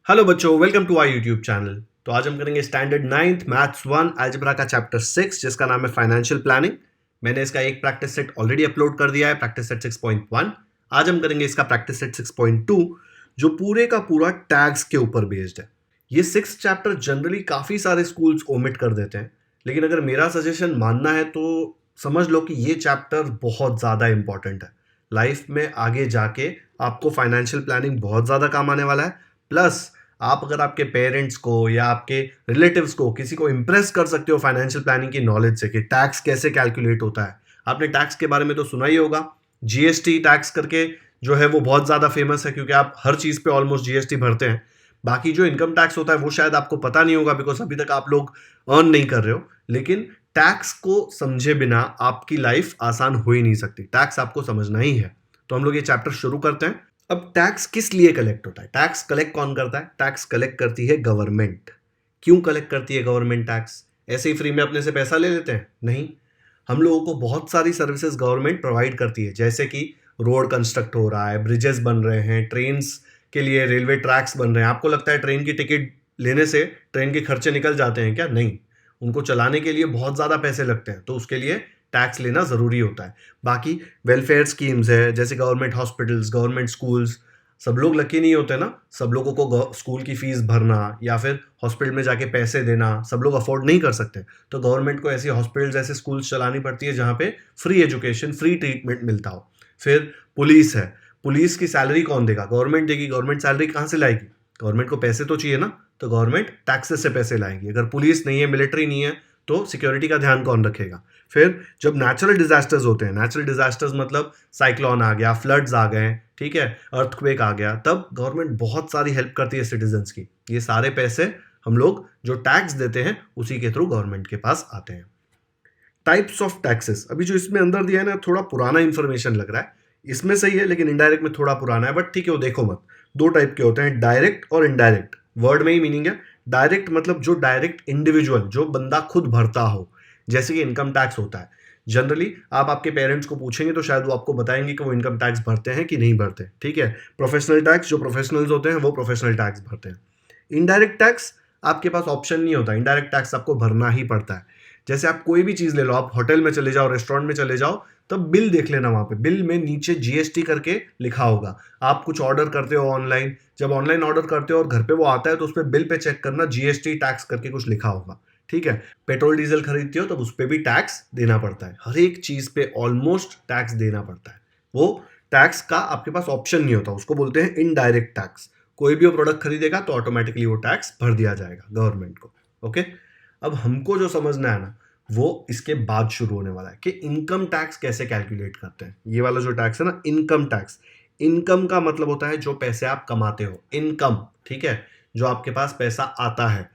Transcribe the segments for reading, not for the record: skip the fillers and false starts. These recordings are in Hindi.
हेलो बच्चों, welcome to our YouTube channel. तो आज हम करेंगे स्टैंडर्ड नाइन्थ मैथ्स 1 अलजेब्रा का चैप्टर 6 जिसका नाम है फाइनेंशियल प्लानिंग। मैंने इसका एक प्रैक्टिस सेट ऑलरेडी अपलोड कर दिया है, प्रैक्टिस सेट 6.1। आज हम करेंगे इसका प्रैक्टिस सेट 6.2 जो पूरे का पूरा टैग्स के ऊपर बेस्ड है। ये 6 चैप्टर जनरली काफ़ी सारे स्कूल्स ओमिट कर देते हैं, लेकिन अगर मेरा सजेशन मानना है तो समझ लो कि ये चैप्टर बहुत ज़्यादा इंपॉर्टेंट है। लाइफ में आगे जाके आपको फाइनेंशियल प्लानिंग बहुत ज़्यादा काम आने वाला है। प्लस आप अगर आपके पेरेंट्स को या आपके रिलेटिव्स को किसी को इम्प्रेस कर सकते हो फाइनेंशियल प्लानिंग की नॉलेज से कि टैक्स कैसे कैलकुलेट होता है। आपने टैक्स के बारे में तो सुना ही होगा, जीएसटी टैक्स करके जो है वो बहुत ज़्यादा फेमस है क्योंकि आप हर चीज़ पे ऑलमोस्ट जीएसटी भरते हैं। बाकी जो इनकम टैक्स होता है वो शायद आपको पता नहीं होगा बिकॉज अभी तक आप लोग अर्न नहीं कर रहे हो, लेकिन टैक्स को समझे बिना आपकी लाइफ आसान हो ही नहीं सकती। टैक्स आपको समझना ही है। तो हम लोग ये चैप्टर शुरू करते हैं। अब टैक्स किस लिए कलेक्ट होता है? टैक्स कलेक्ट कौन करता है? टैक्स कलेक्ट करती है गवर्नमेंट। क्यों कलेक्ट करती है गवर्नमेंट टैक्स? ऐसे ही फ्री में अपने से पैसा ले लेते हैं? नहीं, हम लोगों को बहुत सारी सर्विसेज गवर्नमेंट प्रोवाइड करती है, जैसे कि रोड कंस्ट्रक्ट हो रहा है, ब्रिजेस बन रहे हैं, ट्रेन्स के लिए रेलवे ट्रैक्स बन रहे हैं। आपको लगता है ट्रेन की टिकट लेने से ट्रेन के खर्चे निकल जाते हैं क्या? नहीं, उनको चलाने के लिए बहुत ज़्यादा पैसे लगते हैं, तो उसके लिए टैक्स लेना ज़रूरी होता है। बाकी वेलफेयर स्कीम्स है, जैसे गवर्नमेंट हॉस्पिटल्स, गवर्नमेंट स्कूल्स। सब लोग लकी नहीं होते ना, सब लोगों को स्कूल की फीस भरना या फिर हॉस्पिटल में जाके पैसे देना सब लोग अफोर्ड नहीं कर सकते। तो गवर्नमेंट को ऐसी हॉस्पिटल्स, ऐसे स्कूल्स चलानी पड़ती है जहाँ पे फ्री एजुकेशन, फ्री ट्रीटमेंट मिलता हो। फिर पुलिस है, पुलिस की सैलरी कौन देगा? गवर्नमेंट देगी। गवर्नमेंट सैलरी कहाँ से लाएगी? गवर्नमेंट को पैसे तो चाहिए ना, तो गवर्नमेंट टैक्सेस से पैसे लाएगी। अगर पुलिस नहीं है, मिलिट्री नहीं है, तो सिक्योरिटी का ध्यान कौन रखेगा? फिर जब नेचुरल डिजास्टर्स होते हैं, नेचुरल डिजास्टर्स मतलब साइक्लोन आ गया, फ्लड्स आ गए, ठीक है, अर्थक्वेक आ गया, तब गवर्नमेंट बहुत सारी हेल्प करती है सिटीजन्स की। ये सारे पैसे हम लोग जो टैक्स देते हैं उसी के थ्रू गवर्नमेंट के पास आते हैं। टाइप्स ऑफ टैक्सेस, अभी जो इसमें अंदर दिया है ना, थोड़ा पुराना इंफॉर्मेशन लग रहा है। इसमें सही है लेकिन इनडायरेक्ट में थोड़ा पुराना है, बट ठीक है, वो देखो मत। दो टाइप के होते हैं, डायरेक्ट और इनडायरेक्ट। वर्ड में ही मीनिंग है। डायरेक्ट मतलब जो डायरेक्ट इंडिविजुअल, जो बंदा खुद भरता हो, जैसे कि इनकम टैक्स होता है। जनरली आप आपके पेरेंट्स को पूछेंगे तो शायद वो आपको बताएंगे कि वो इनकम टैक्स भरते हैं कि नहीं भरते, ठीक है। प्रोफेशनल टैक्स, जो प्रोफेशनल्स होते हैं वो प्रोफेशनल टैक्स भरते हैं। इनडायरेक्ट टैक्स आपके पास ऑप्शन नहीं होता, इनडायरेक्ट टैक्स आपको भरना ही पड़ता है। जैसे आप कोई भी चीज़ ले लो, आप होटल में चले जाओ, रेस्टोरेंट में चले जाओ, तब बिल देख लेना, वहाँ पे बिल में नीचे जीएसटी करके लिखा होगा। आप कुछ ऑर्डर करते हो ऑनलाइन, जब ऑनलाइन ऑर्डर करते हो और घर पे वो आता है तो उस पर बिल पे चेक करना, जीएसटी टैक्स करके कुछ लिखा होगा, ठीक है। पेट्रोल डीजल खरीदते हो तब उस पर भी टैक्स देना पड़ता है। हर एक चीज़ पे ऑलमोस्ट टैक्स देना पड़ता है। वो टैक्स का आपके पास ऑप्शन नहीं होता, उसको बोलते हैं इनडायरेक्ट टैक्स। कोई भी वो प्रोडक्ट खरीदेगा तो ऑटोमेटिकली वो टैक्स भर दिया जाएगा गवर्नमेंट को। ओके, अब हमको जो समझना है ना, वो इसके बाद शुरू होने वाला है कि इनकम टैक्स कैसे कैलकुलेट करते हैं। ये वाला जो टैक्स है ना, इनकम टैक्स। इनकम का मतलब होता है जो पैसे आप कमाते हो, इनकम, ठीक है। जो आपके पास पैसा आता है,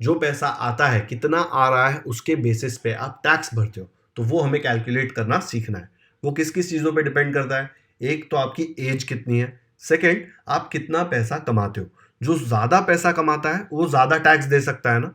जो पैसा आता है कितना आ रहा है उसके बेसिस पे आप टैक्स भरते हो। तो वो हमें कैलकुलेट करना सीखना है। वो किस किस चीज़ों पे डिपेंड करता है? एक तो आपकी एज कितनी है, सेकंड आप कितना पैसा कमाते हो। जो ज़्यादा पैसा कमाता है वो ज़्यादा टैक्स दे सकता है ना,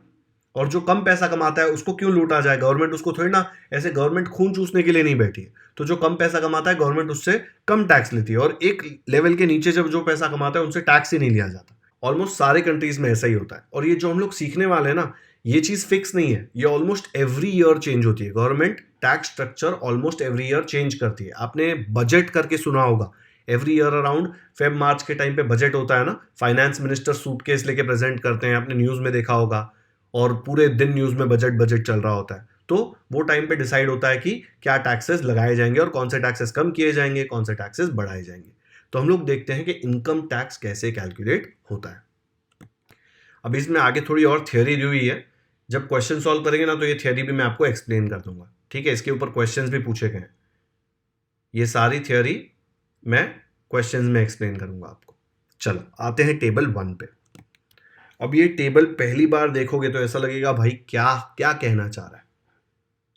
और जो कम पैसा कमाता है उसको क्यों लूटा जाए? गवर्नमेंट उसको थोड़ी ना, ऐसे गवर्नमेंट खून चूसने के लिए नहीं बैठी है। तो जो कम पैसा कमाता है गवर्नमेंट उससे कम टैक्स लेती है, और एक लेवल के नीचे जब जो पैसा कमाता है उनसे टैक्स ही नहीं लिया जाता। ऑलमोस्ट सारे कंट्रीज में ऐसा ही होता है। और ये जो हम लोग सीखने वाले हैं ना, ये चीज़ फिक्स नहीं है, ये ऑलमोस्ट एवरी ईयर चेंज होती है। Government tax structure almost every year change करती है। आपने बजट करके सुना होगा, every year around Feb March के टाइम पे बजट होता है ना, फाइनेंस मिनिस्टर सूटकेस लेके प्रेजेंट करते हैं, आपने न्यूज़ में देखा होगा, और पूरे दिन न्यूज़ में बजट बजट चल रहा होता है। तो वो टाइम पे डिसाइड होता है कि क्या टैक्सेस लगाए जाएंगे और कौन से टैक्सेस कम किए जाएंगे, कौन से टैक्सेस बढ़ाए जाएंगे। तो हम लोग देखते हैं कि इनकम टैक्स कैसे कैलकुलेट होता है। अब इसमें आगे थोड़ी और थियोरी दी हुई है। जब क्वेश्चन सॉल्व करेंगे ना तो ये थियोरी भी मैं आपको एक्सप्लेन कर दूंगा, ठीक है। इसके ऊपर क्वेश्चंस भी पूछे गए हैं। ये सारी थियोरी मैं क्वेश्चंस में एक्सप्लेन करूंगा आपको। चलो आते हैं टेबल 1 पे। अब ये टेबल पहली बार देखोगे तो ऐसा लगेगा भाई क्या क्या कहना चाह रहा है।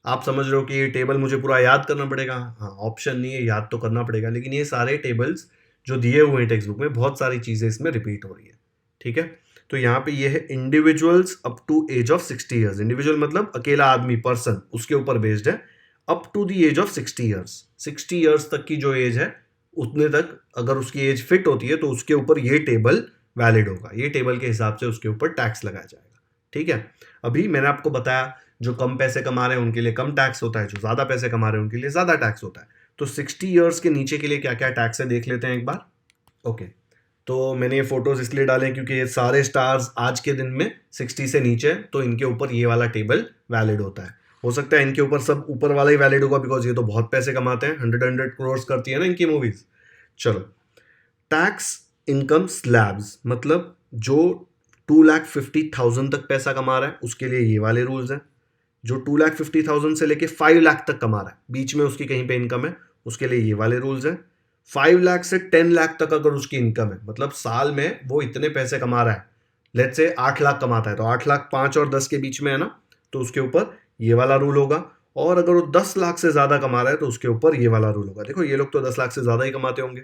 आप समझ रहे हो कि ये टेबल मुझे पूरा याद करना पड़ेगा? हाँ, ऑप्शन नहीं है, याद तो करना पड़ेगा, लेकिन ये सारे टेबल्स जो दिए हुए हैं टेक्स्ट बुक में, बहुत सारी चीज़ें इसमें रिपीट हो रही है, ठीक है। तो यहाँ पे ये है individuals up to age of 60 years. Individual मतलब अकेला आदमी, पर्सन, उसके ऊपर बेस्ड है। Up to the age of 60 years, 60 years तक की जो एज है उतने तक अगर उसकी एज फिट होती है तो उसके ऊपर ये टेबल वैलिड होगा। ये टेबल के हिसाब से उसके ऊपर टैक्स लगाया जाएगा। ठीक है, अभी मैंने आपको बताया जो कम पैसे कमा रहे हैं उनके लिए कम टैक्स होता है, जो ज़्यादा पैसे कमा रहे हैं उनके लिए ज़्यादा टैक्स होता है। तो 60 ईयर्स के नीचे के लिए क्या क्या टैक्स है देख लेते हैं एक बार। ओके, तो मैंने ये फोटोज इसलिए डाले क्योंकि ये सारे स्टार्स आज के दिन में 60 से नीचे, तो इनके ऊपर ये वाला टेबल वैलिड होता है। हो सकता है इनके ऊपर सब ऊपर वाला ही वैलिड होगा, बिकॉज ये तो बहुत पैसे कमाते हैं, 100 करोड़ करती है ना इनकी मूवीज। चलो, टैक्स इनकम स्लैब्स, मतलब जो 2,50,000 तक पैसा कमा रहा है उसके लिए ये वाले रूल्स हैं। जो 2,50,000 से लेके 5 लाख तक कमा रहा है, बीच में उसकी कहीं पे इनकम है, उसके लिए ये वाले रूल्स हैं। 5 लाख से 10 लाख तक अगर उसकी इनकम है, मतलब साल में वो इतने पैसे कमा रहा है, लेट्स से 8 लाख कमाता है, तो 8 लाख 5 और 10 के बीच में है ना, तो उसके ऊपर ये वाला रूल होगा। और अगर वो 10 लाख से ज़्यादा कमा रहा है तो उसके ऊपर ये वाला रूल होगा। देखो ये लोग तो 10 लाख से ज़्यादा ही कमाते होंगे।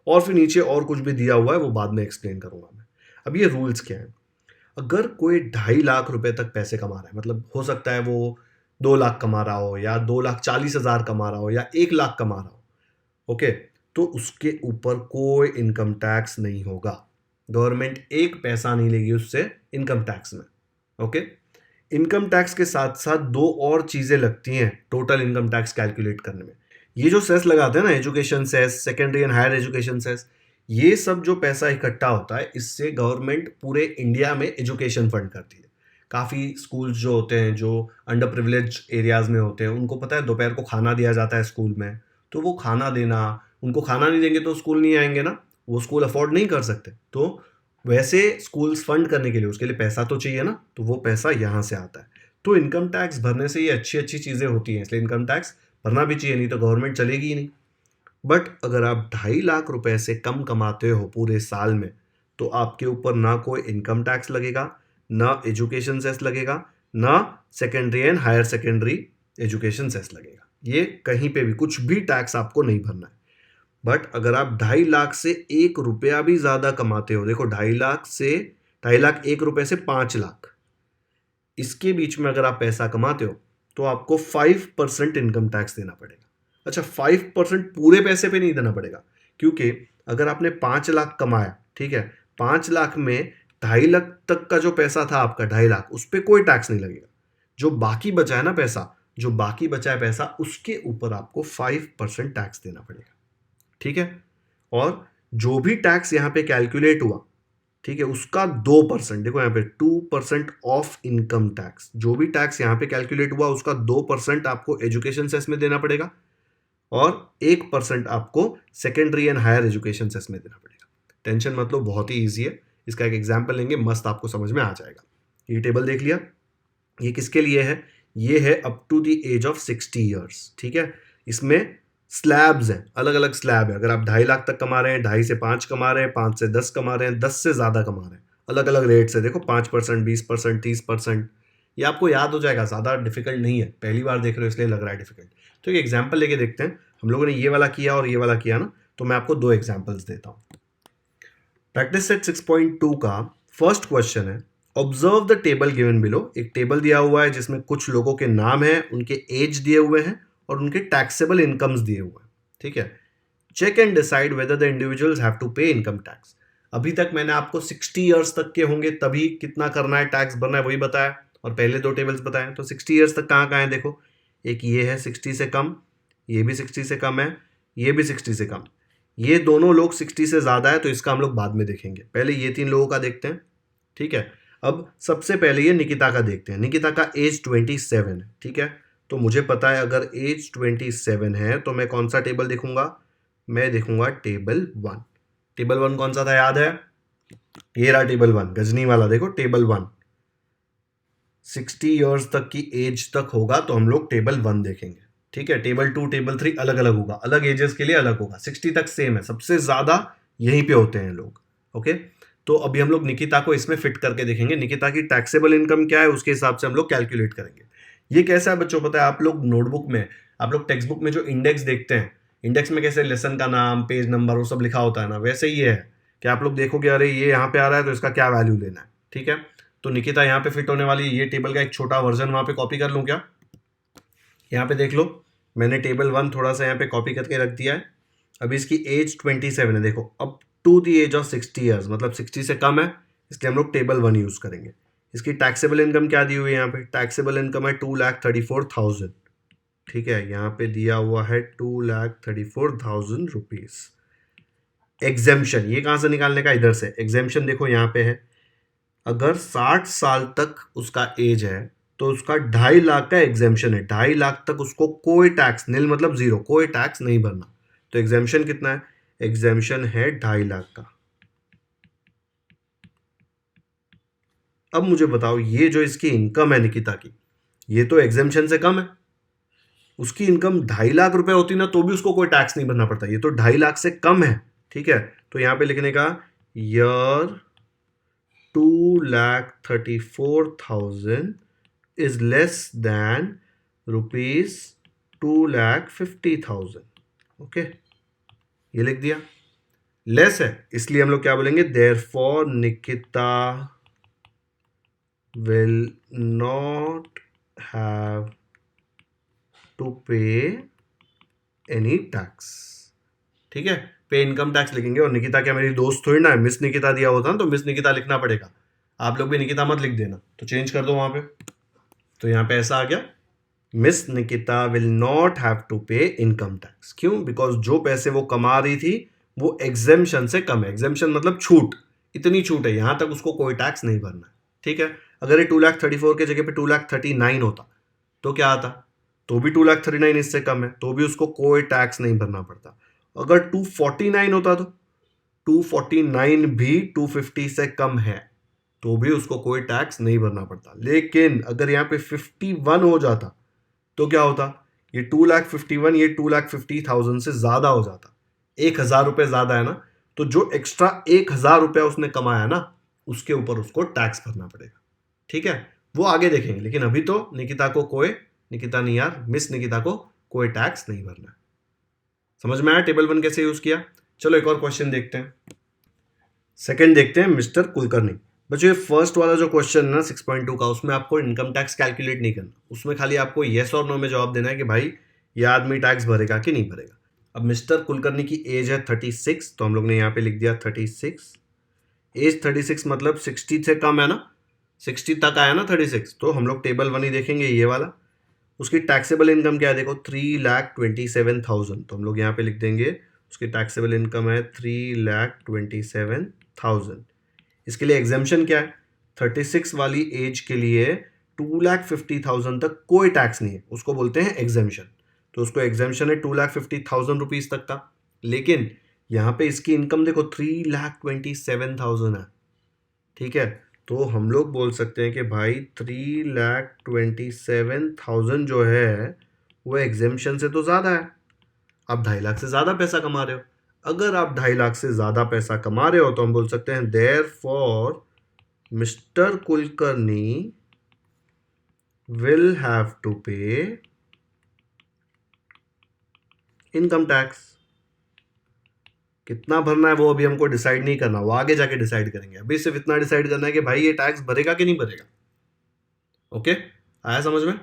और फिर नीचे और कुछ भी दिया हुआ है, वो बाद में एक्सप्लेन करूंगा मैं। अब ये रूल्स क्या है, अगर कोई 2.5 लाख रुपए तक पैसे कमा रहा है, मतलब हो सकता है वो 2 लाख कमा रहा हो, या 2,40,000 कमा रहा हो, या 1 लाख कमा रहा हो, ओके, तो उसके ऊपर कोई इनकम टैक्स नहीं होगा। गवर्नमेंट एक पैसा नहीं लेगी उससे इनकम टैक्स में। ओके, इनकम टैक्स के साथ साथ दो और चीजें लगती हैं टोटल इनकम टैक्स कैलकुलेट करने में। ये जो सेस लगाते हैं ना, education cess, secondary and higher education cess, ये सब जो पैसा इकट्ठा होता है, इससे गवर्नमेंट पूरे इंडिया में एजुकेशन फंड करती है। काफ़ी स्कूल्स जो होते हैं, जो अंडर प्रिविलेज एरियाज में होते हैं, उनको पता है दोपहर को खाना दिया जाता है स्कूल में, तो वो खाना देना, उनको खाना नहीं देंगे तो स्कूल नहीं आएंगे ना, वो स्कूल अफोर्ड नहीं कर सकते। तो वैसे स्कूल्स फंड करने के लिए उसके लिए पैसा तो चाहिए ना, तो वो पैसा यहाँ से आता है। तो इनकम टैक्स भरने से ये अच्छी अच्छी चीज़ें होती हैं, इसलिए इनकम टैक्स भरना भी चाहिए, नहीं तो गवर्नमेंट चलेगी ही नहीं। बट अगर आप 2.5 लाख रुपए से कम कमाते हो पूरे साल में, तो आपके ऊपर ना कोई इनकम टैक्स लगेगा, ना एजुकेशन सेस लगेगा, ना secondary and higher secondary education cess लगेगा। ये कहीं पे भी कुछ भी टैक्स आपको नहीं भरना है। बट अगर आप 2.5 लाख से 1 रुपया भी ज़्यादा कमाते हो, देखो 2.5 लाख 1 रुपए से 5 लाख, इसके बीच में अगर आप पैसा कमाते हो तो आपको 5% इनकम टैक्स देना पड़ेगा। अच्छा, 5% पूरे पैसे पे नहीं देना पड़ेगा, क्योंकि अगर आपने 5 लाख कमाया, ठीक है, 5 लाख में 2.5 लाख तक का जो पैसा था आपका, 2.5 लाख, उस पर कोई टैक्स नहीं लगेगा। जो बाकी बचा है ना पैसा, जो बाकी बचा है पैसा, उसके ऊपर आपको 5% टैक्स देना पड़ेगा। ठीक है, और जो भी टैक्स यहाँ पे कैलकुलेट हुआ, ठीक है, उसका 2%, देखो यहाँ पे 2% ऑफ इनकम टैक्स, जो भी टैक्स यहाँ पे कैलकुलेट हुआ उसका 2% आपको एजुकेशन सेस में देना पड़ेगा, और 1% आपको secondary and higher education cess में देना पड़ेगा। टेंशन मत लो, बहुत ही ईजी है। इसका एक एग्जाम्पल लेंगे, मस्त आपको समझ में आ जाएगा। ये टेबल देख लिया, ये किसके लिए है, ये है up to the age of 60 years. ठीक है, इसमें स्लैब्स हैं, अलग अलग स्लैब है। अगर आप 2.5 लाख तक कमा रहे हैं, 2.5 से 5 कमा रहे हैं, 5 से 10 कमा रहे हैं, 10 से ज़्यादा कमा रहे हैं, अलग अलग रेट्स है। देखो 5%, 20%, 30%, ये आपको याद हो जाएगा, ज़्यादा डिफिकल्ट नहीं है। पहली बार देख रहे हो इसलिए लग रहा है डिफिकल्ट। तो एक एग्जाम्पल लेके देखते हैं। हम लोगों ने ये वाला किया और ये वाला किया ना, तो मैं आपको 2 एग्जाम्पल्स देता हूँ। प्रैक्टिस सेट 6.2 का फर्स्ट क्वेश्चन है, observe the table given below. एक टेबल दिया हुआ है जिसमें कुछ लोगों के नाम है, उनके एज दिए हुए हैं और उनके टैक्सेबल इनकम्स दिए हुए हैं। ठीक है, check and decide whether the individuals have to pay income tax. अभी तक मैंने आपको 60 ईयर्स तक के होंगे तभी कितना करना है, टैक्स भरना है, वही बताया, और पहले 2 टेबल्स बताए। तो 60 ईयर्स तक कहाँ कहाँ है, देखो एक ये है 60 से कम, ये भी 60 से कम है, ये भी 60 से कम। ये दोनों लोग 60 से ज़्यादा है, तो इसका हम लोग बाद में देखेंगे, पहले ये 3 लोगों का देखते हैं। ठीक है, अब सबसे पहले ये निकिता का देखते हैं। निकिता का एज 27 है। ठीक है, तो मुझे पता है अगर एज 27 है तो मैं कौन सा टेबल देखूंगा, मैं देखूंगा टेबल 1। टेबल 1 कौन सा था, याद है, ये रहा टेबल 1, गजनी वाला। देखो टेबल 1 60 ईयर्स तक की एज तक होगा तो हम लोग टेबल 1 देखेंगे। ठीक है, टेबल 2 टेबल 3 अलग अलग होगा, अलग एजेस के लिए अलग होगा। 60 तक सेम है, सबसे ज्यादा यहीं पे होते हैं लोग। ओके, तो अभी हम लोग निकिता को इसमें फिट करके देखेंगे। निकिता की टैक्सेबल इनकम क्या है, उसके हिसाब से हम लोग कैलकुलेट करेंगे। ये कैसा है बच्चों, पता है, आप लोग नोटबुक में, आप लोग टेक्स्ट बुक में जो इंडेक्स देखते हैं, इंडेक्स में कैसे लेसन का नाम, पेज नंबर, वो सब लिखा होता है ना, वैसे ही ये है कि आप लोग देखोगे अरे ये यहाँ पे आ रहा है तो इसका क्या वैल्यू लेना है। ठीक है, तो निकिता यहाँ पे फिट होने वाली, ये टेबल का एक छोटा वर्जन वहाँ पे कॉपी कर लूँ क्या, यहाँ पे देख लो, मैंने टेबल 1 थोड़ा सा यहाँ पे कॉपी करके रख दिया है। अभी इसकी एज 27 है, देखो up to the age of 60 years, मतलब 60 से कम है, इसलिए हम लोग टेबल 1 यूज करेंगे। इसकी टैक्सेबल इनकम क्या दी हुई है यहाँ पे? टैक्सेबल इनकम है 2,34,000, ठीक है, यहाँ पे दिया हुआ है 2,34,000 रुपीज। एग्जेम्पशन ये कहां से निकालने का? इधर से। एग्जेम्पशन देखो यहाँ पे है, अगर 60 साल तक उसका एज है तो उसका 2.5 लाख का एग्जेम्पशन है, 2.5 लाख तक उसको कोई टैक्स, नील मतलब जीरो, कोई टैक्स नहीं भरना। तो एग्जेम्पशन कितना है? एग्जेम्पशन है 2.5 लाख का। अब मुझे बताओ, ये जो इसकी इनकम है निकिता की, ये तो एग्जेम्पशन से कम है। उसकी इनकम 2.5 लाख रुपए होती ना तो भी उसको कोई टैक्स नहीं भरना पड़ता, ये तो 2.5 लाख से कम है, ठीक है। तो यहां पे लिखने का year 2,34,000 is less than rupees 2,50,000। Okay, ये लिख दिया। लेस है इसलिए हम लोग क्या बोलेंगे? Therefore Nikita will not have to pay any tax, ठीक है। पे इनकम टैक्स लिखेंगे, और निकिता क्या मेरी दोस्त थोड़ी ना है, मिस निकिता दिया होता ना तो मिस निकिता लिखना पड़ेगा। आप लोग भी निकिता मत लिख देना, तो चेंज कर दो वहां पे। तो यहां पे ऐसा आ गया, miss Nikita will not have to pay income tax. क्यों? बिकॉज जो पैसे वो कमा रही थी वो एग्जेम्पशन से कम है। एग्जेम्पशन मतलब छूट, इतनी छूट है, यहां तक उसको कोई टैक्स नहीं भरना है, ठीक है। अगर ये 2,34,000 के जगह पे 2,39,000 होता तो क्या आता? तो भी 2,39,000 इससे कम है, तो भी उसको कोई टैक्स नहीं भरना पड़ता। अगर 249 होता तो 249 भी 250 से कम है, तो भी उसको कोई टैक्स नहीं भरना पड़ता। लेकिन अगर यहाँ पे 51 हो जाता तो क्या होता? ये 2,51,000 ये 2,50,000 से ज्यादा हो जाता, 1,000 रुपए ज्यादा है ना, तो जो एक्स्ट्रा 1,000 रुपया उसने कमाया ना, उसके ऊपर उसको टैक्स भरना पड़ेगा, ठीक है। वो आगे देखेंगे, लेकिन अभी तो निकिता को कोई, निकिता नहीं यार, मिस निकिता को कोई टैक्स नहीं भरना। समझ में आया टेबल 1 कैसे यूज किया? चलो एक और क्वेश्चन देखते हैं। सेकंड देखते हैं मिस्टर कुलकर्णी। बच्चों ये फर्स्ट वाला जो क्वेश्चन है ना 6.2 का, उसमें आपको इनकम टैक्स कैलकुलेट नहीं करना, उसमें खाली आपको येस और नो में जवाब देना है कि भाई ये आदमी टैक्स भरेगा कि नहीं भरेगा। अब मिस्टर कुलकर्णी की एज है 36, तो हम लोग ने यहाँ पे लिख दिया 36। एज 36 मतलब 60 से कम है ना, 60 तक आया ना 36, तो हम लोग टेबल 1 ही देखेंगे, ये वाला। उसकी टैक्सेबल इनकम क्या है देखो, 3,27,000, तो हम लोग यहाँ पे लिख देंगे उसकी टैक्सेबल इनकम है 3,27,000। इसके लिए एग्जेम्पशन क्या है? 36 वाली एज के लिए 2,50,000 तक कोई टैक्स नहीं है, उसको बोलते हैं एग्जेम्पशन। तो उसको एग्जेम्पशन है 2,50,000 रुपीज तक का। लेकिन यहाँ पे इसकी इनकम देखो 3,27,000 है, ठीक है। तो हम लोग बोल सकते हैं कि भाई 3,27,000 जो है वो एग्जेम्पशन से तो ज्यादा है। आप 2.5 लाख से ज्यादा पैसा कमा रहे हो। अगर आप 2.5 लाख से ज्यादा पैसा कमा रहे हो तो हम बोल सकते हैं therefore mister Kulkarni will have to pay income tax. कितना भरना है वो अभी हमको डिसाइड नहीं करना, वो आगे जाके डिसाइड करेंगे। अभी सिर्फ इतना डिसाइड करना है कि भाई ये टैक्स भरेगा कि नहीं भरेगा। ओके, आया समझ में?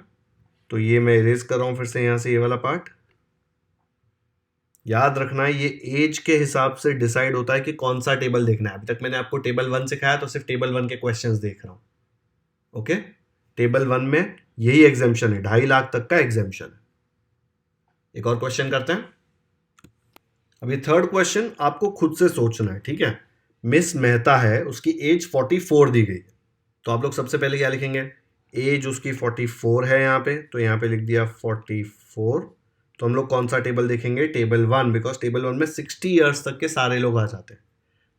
तो ये मैं इरेज कर रहा हूं फिर से यहां से, ये वाला पार्ट याद रखना है। ये एज के हिसाब से डिसाइड होता है कि कौन सा टेबल देखना है। अभी तक मैंने आपको टेबल 1 सिखाया तो सिर्फ टेबल 1 के क्वेश्चंस देख रहा हूं। ओके, टेबल 1 में यही एग्जेम्पशन है, 2.5 लाख तक का एग्जेम्पशन है। एक और क्वेश्चन करते हैं। अभी थर्ड क्वेश्चन आपको खुद से सोचना है, ठीक है। मिस मेहता है, उसकी एज 44 दी गई, तो आप लोग सबसे पहले क्या लिखेंगे? एज उसकी 44 है यहाँ पे, तो यहाँ पे लिख दिया 44। तो हम लोग कौन सा टेबल देखेंगे? टेबल 1, बिकॉज टेबल 1 में 60 ईयर्स तक के सारे लोग आ जाते हैं,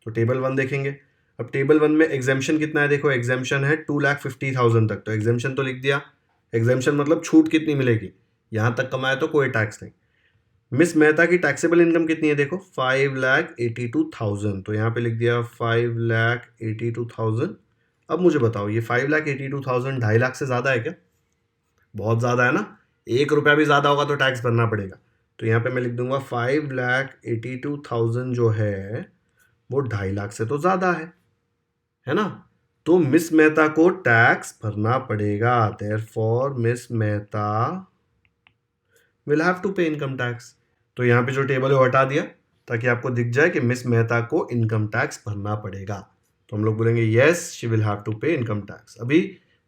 तो टेबल 1 देखेंगे। अब टेबल 1 में एग्जेम्पशन कितना है देखो, एग्जेम्पशन है 2,50,000 तक, तो एग्जेम्पशन तो लिख दिया। एग्जेम्पशन मतलब छूट कितनी मिलेगी, यहां तक कमाया तो कोई टैक्स नहीं। मिस मेहता की टैक्सेबल इनकम कितनी है देखो, 5,82,000, तो यहाँ पे लिख दिया 5,82,000। अब मुझे बताओ ये 5,82,000 2.5 लाख से ज्यादा है क्या? बहुत ज्यादा है ना, 1 रुपया भी ज्यादा होगा तो टैक्स भरना पड़ेगा। तो यहाँ पे मैं लिख दूंगा 5,82,000 जो है वो 2.5 लाख से तो ज्यादा है ना। तो मिस मेहता को टैक्स भरना पड़ेगा, therefore miss Mehta will have to pay income tax. तो यहाँ पे जो टेबल है वो हटा दिया, ताकि आपको दिख जाए कि मिस मेहता को इनकम टैक्स भरना पड़ेगा। तो हम लोग बोलेंगे yes she will have to pay income tax. अभी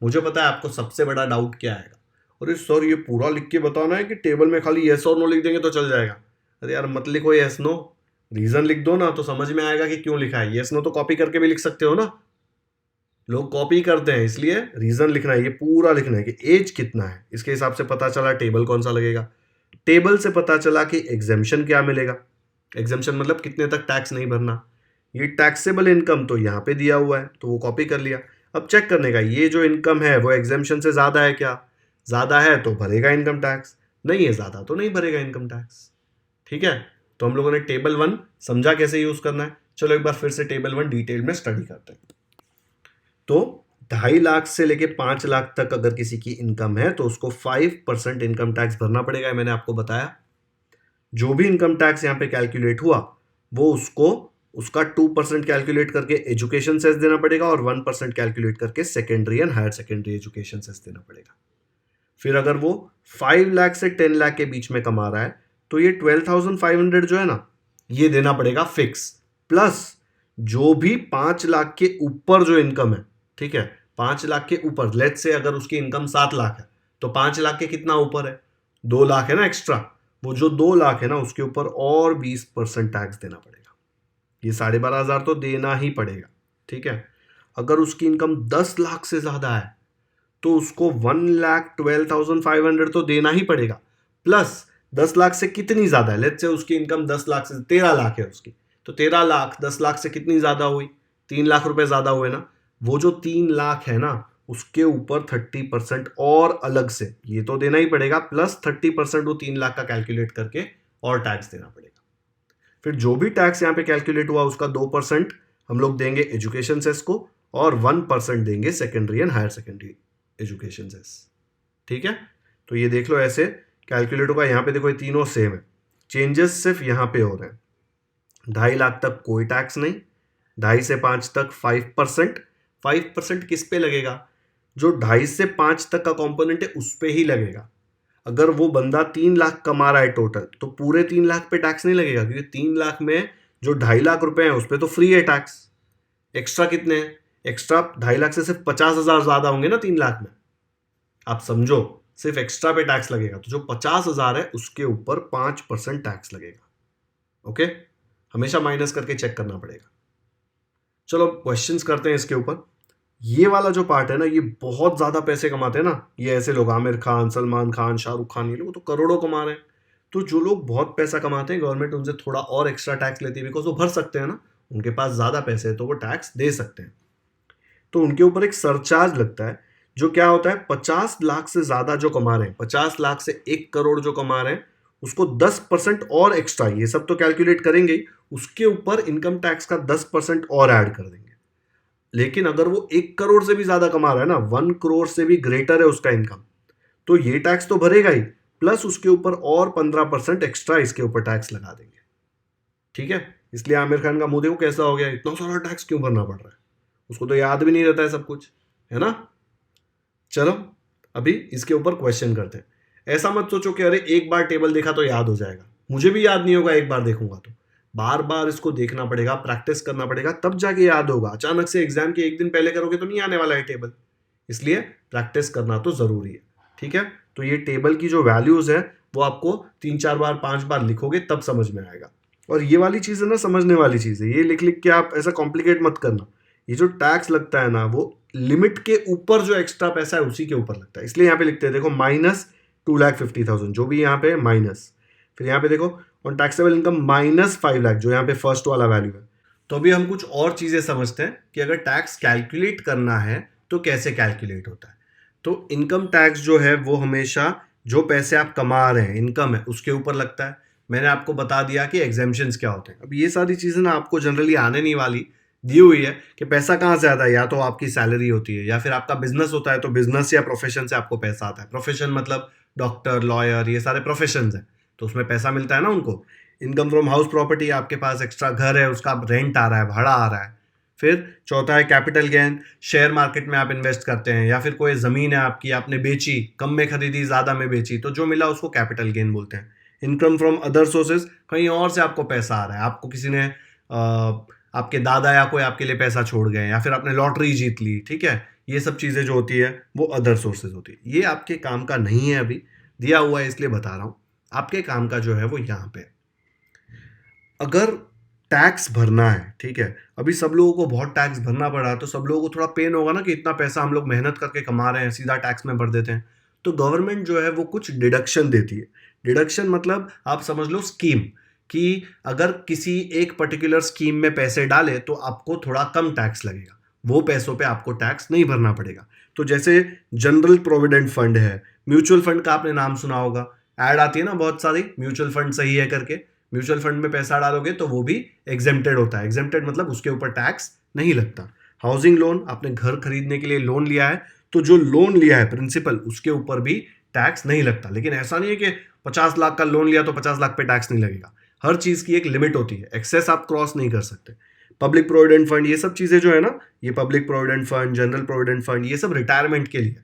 मुझे पता है आपको सबसे बड़ा डाउट क्या आएगा, अरे सर ये पूरा लिख के बताना है कि टेबल में खाली यस और नो लिख देंगे तो चल जाएगा? अरे यार मत लिखो यस नो, रीजन लिख दो ना, तो समझ में आएगा कि क्यों लिखा है। यस नो तो कॉपी करके भी लिख सकते हो ना, लोग कॉपी करते हैं, इसलिए रीजन लिखना है, ये पूरा लिखना है कि एज कितना है। इसके हिसाब से पता चला टेबल कौन सा लगेगा। टेबल से पता चला कि एग्जेम्पशन क्या मिलेगा। एग्जेम्पशन मतलब कितने तक टैक्स नहीं भरना। ये टैक्सेबल इनकम तो यहाँ पे दिया हुआ है तो वो कॉपी कर लिया। अब चेक करने का, ये जो इनकम है वो एग्जेम्पशन से ज्यादा है क्या? ज्यादा है तो भरेगा इनकम टैक्स, नहीं है ज्यादा तो नहीं भरेगा इनकम टैक्स। ठीक है, तो हम लोगों ने टेबल 1 समझा कैसे यूज करना है। चलो एक बार फिर से टेबल 1 डिटेल में स्टडी करते हैं। तो 2.5 लाख से लेके 5 लाख तक अगर किसी की इनकम है तो उसको 5% इनकम टैक्स भरना पड़ेगा। मैंने आपको बताया जो भी इनकम टैक्स यहाँ पे कैलकुलेट हुआ वो उसको उसका 2% कैलकुलेट करके एजुकेशन सेस देना पड़ेगा और 1% कैलकुलेट करके secondary and higher secondary education cess देना पड़ेगा। फिर अगर वो 5 लाख से 10 लाख के बीच में कमा रहा है तो ये 12,500 जो है ना ये देना पड़ेगा फिक्स, प्लस जो भी 5 लाख के ऊपर जो इनकम है, ठीक है, 5 लाख के ऊपर, लेट्स से अगर उसकी इनकम 7 लाख है तो 5 लाख के कितना ऊपर है? 2 लाख है ना एक्स्ट्रा, वो जो 2 लाख है ना उसके ऊपर और 20% टैक्स देना पड़ेगा। ये 12,500 तो देना ही पड़ेगा। ठीक है, अगर उसकी इनकम 10 लाख से ज्यादा है तो उसको 1,12,500 तो देना ही पड़ेगा, प्लस 10 लाख से कितनी ज्यादा है, लेट्स से उसकी इनकम 10 लाख से 13 लाख है उसकी, तो 13 लाख 10 लाख से कितनी ज्यादा हुई? 3 लाख रुपए ज्यादा हुए ना। वो जो 3 लाख है ना उसके ऊपर 30% और अलग से ये तो देना ही पड़ेगा, प्लस 30% वो 3 लाख का कैलकुलेट करके और टैक्स देना पड़ेगा। फिर जो भी टैक्स यहाँ पे कैलकुलेट हुआ उसका 2% हम लोग देंगे एजुकेशन सेस को और 1% देंगे secondary and higher secondary education cess. ठीक है, तो ये देख लो ऐसे कैलकुलेट होगा। यहाँ पे देखो ये तीनों सेम है, चेंजेस सिर्फ यहाँ पे हो रहे हैं। 2.5 लाख तक कोई टैक्स नहीं, 2.5 से 5 तक 5%। 5% किस पे लगेगा? जो 2.5 से 5 तक का कंपोनेंट है उस पे ही लगेगा। अगर वो बंदा 3 लाख कमा रहा है टोटल तो पूरे 3 लाख पे टैक्स नहीं लगेगा, क्योंकि 3 लाख में जो 2.5 लाख रुपए हैं उस पर तो फ्री है टैक्स। एक्स्ट्रा कितने हैं? एक्स्ट्रा 2.5 लाख से सिर्फ 50,000 ज्यादा होंगे ना 3 लाख में। आप समझो, सिर्फ एक्स्ट्रा पे टैक्स लगेगा, तो जो 50,000 है उसके ऊपर 5% टैक्स लगेगा। ओके, हमेशा माइनस करके चेक करना पड़ेगा। चलो क्वेश्चंस करते हैं इसके ऊपर। ये वाला जो पार्ट है ना ये बहुत ज्यादा पैसे कमाते हैं ना, ये ऐसे लोग आमिर खान, सलमान खान, शाहरुख खान, ये लोग तो करोड़ों कमा रहे हैं। तो जो लोग बहुत पैसा कमाते हैं गवर्नमेंट उनसे थोड़ा और एक्स्ट्रा टैक्स लेती है, बिकॉज वो भर सकते हैं ना, उनके पास ज्यादा पैसे है तो वो टैक्स दे सकते हैं। तो उनके ऊपर एक सरचार्ज लगता है जो क्या होता है, 50 लाख से ज्यादा जो कमा रहे हैं, 50 लाख से 1 करोड़ जो कमा रहे हैं उसको 10% और एक्स्ट्रा, ये सब तो कैलकुलेट करेंगे ही, उसके ऊपर इनकम टैक्स का 10% और ऐड कर देंगे। लेकिन अगर वो 1 करोड़ से भी ज्यादा कमा रहा है ना, 1 करोड़ से भी ग्रेटर है उसका इनकम, तो ये टैक्स तो भरेगा ही, प्लस उसके ऊपर और 15% एक्स्ट्रा इसके ऊपर टैक्स लगा देंगे। ठीक है, इसलिए आमिर खान का मुंह देखो कैसा हो गया, इतना सारा टैक्स क्यों भरना पड़ रहा है, उसको तो याद भी नहीं रहता है सब कुछ, है ना। चलो अभी इसके ऊपर क्वेश्चन करते हैं। ऐसा मत सोचो कि अरे एक बार टेबल देखा तो याद हो जाएगा, मुझे भी याद नहीं होगा एक बार देखूंगा तो, बार बार इसको देखना पड़ेगा, प्रैक्टिस करना पड़ेगा, तब जाके याद होगा। अचानक से एग्जाम के एक दिन पहले करोगे तो नहीं आने वाला है टेबल, इसलिए प्रैक्टिस करना तो जरूरी है। ठीक है, तो ये टेबल की जो वैल्यूज है वो आपको 3-4 बार 5 बार लिखोगे तब समझ में आएगा। और ये वाली चीज है ना समझने वाली चीज है, ये लिख लिख के आप ऐसा कॉम्प्लिकेट मत करना। ये जो टैक्स लगता है ना वो लिमिट के ऊपर जो एक्स्ट्रा पैसा है उसी के ऊपर लगता है, इसलिए यहाँ पे लिखते हैं देखो -2,50,000 जो भी यहाँ पे माइनस, फिर यहाँ पे देखो ऑन टैक्सेबल इनकम -5 लाख जो यहाँ पे फर्स्ट वाला वैल्यू है। तो अभी हम कुछ और चीजें समझते हैं कि अगर टैक्स कैलकुलेट करना है तो कैसे कैलकुलेट होता है। तो इनकम टैक्स जो है वो हमेशा जो पैसे आप कमा रहे हैं, इनकम है, उसके ऊपर लगता है। मैंने आपको बता दिया कि एग्जेम्पशंस क्या होते हैं। अब ये सारी चीजें ना आपको जनरली आने नहीं वाली, दी हुई है कि पैसा कहाँ से आता है, या तो आपकी सैलरी होती है या फिर आपका बिजनेस होता है तो बिजनेस या प्रोफेशन से आपको पैसा आता है। प्रोफेशन मतलब डॉक्टर, लॉयर, ये सारे प्रोफेशंस हैं तो उसमें पैसा मिलता है ना उनको। इनकम फ्रॉम हाउस प्रॉपर्टी, आपके पास एक्स्ट्रा घर है उसका रेंट आ रहा है, भाड़ा आ रहा है। फिर चौथा है कैपिटल गेन, शेयर मार्केट में आप इन्वेस्ट करते हैं या फिर कोई ज़मीन है आपकी, आपने बेची, कम में खरीदी ज़्यादा में बेची तो जो मिला उसको कैपिटल गेन बोलते हैं। इनकम फ्रॉम अदर सोर्सेज, कहीं और से आपको पैसा आ रहा है, आपको किसी ने आपके दादा या कोई आपके लिए पैसा छोड़ गए, या फिर आपने लॉटरी जीत ली, ठीक है, ये सब चीज़ें जो होती है वो अदर सोर्सेज होती है। ये आपके काम का नहीं है, अभी दिया हुआ है इसलिए बता रहा हूँ। आपके काम का जो है वो यहाँ पे, अगर टैक्स भरना है, ठीक है, अभी सब लोगों को बहुत टैक्स भरना पड़ रहा है, तो सब लोगों को थोड़ा पेन होगा ना कि इतना पैसा हम लोग मेहनत करके कमा रहे हैं, सीधा टैक्स में भर देते हैं। तो गवर्नमेंट जो है वो कुछ डिडक्शन देती है। डिडक्शन मतलब आप समझ लो स्कीम, कि अगर किसी एक पर्टिकुलर स्कीम में पैसे डाले तो आपको थोड़ा कम टैक्स लगेगा, वो पैसों पे आपको टैक्स नहीं भरना पड़ेगा। तो जैसे जनरल प्रोविडेंट फंड है, म्यूचुअल फंड का आपने नाम सुना होगा, ऐड आती है ना बहुत सारी, म्यूचुअल फंड सही है करके। म्यूचुअल फंड में पैसा डालोगे तो वो भी एग्जेम्प्टेड होता है। एग्जेम्प्टेड मतलब उसके ऊपर टैक्स नहीं लगता। हाउसिंग लोन, आपने घर खरीदने के लिए लोन लिया है, तो जो लोन लिया है प्रिंसिपल, उसके ऊपर भी टैक्स नहीं लगता। लेकिन ऐसा नहीं है कि 50 लाख का लोन लिया तो 50 लाख पे टैक्स नहीं लगेगा। हर चीज की एक लिमिट होती है, एक्सेस आप क्रॉस नहीं कर सकते। पब्लिक प्रोविडेंट फंड, ये सब चीजें जो है ना, ये public provident fund, general provident fund, ये सब रिटायरमेंट के लिए,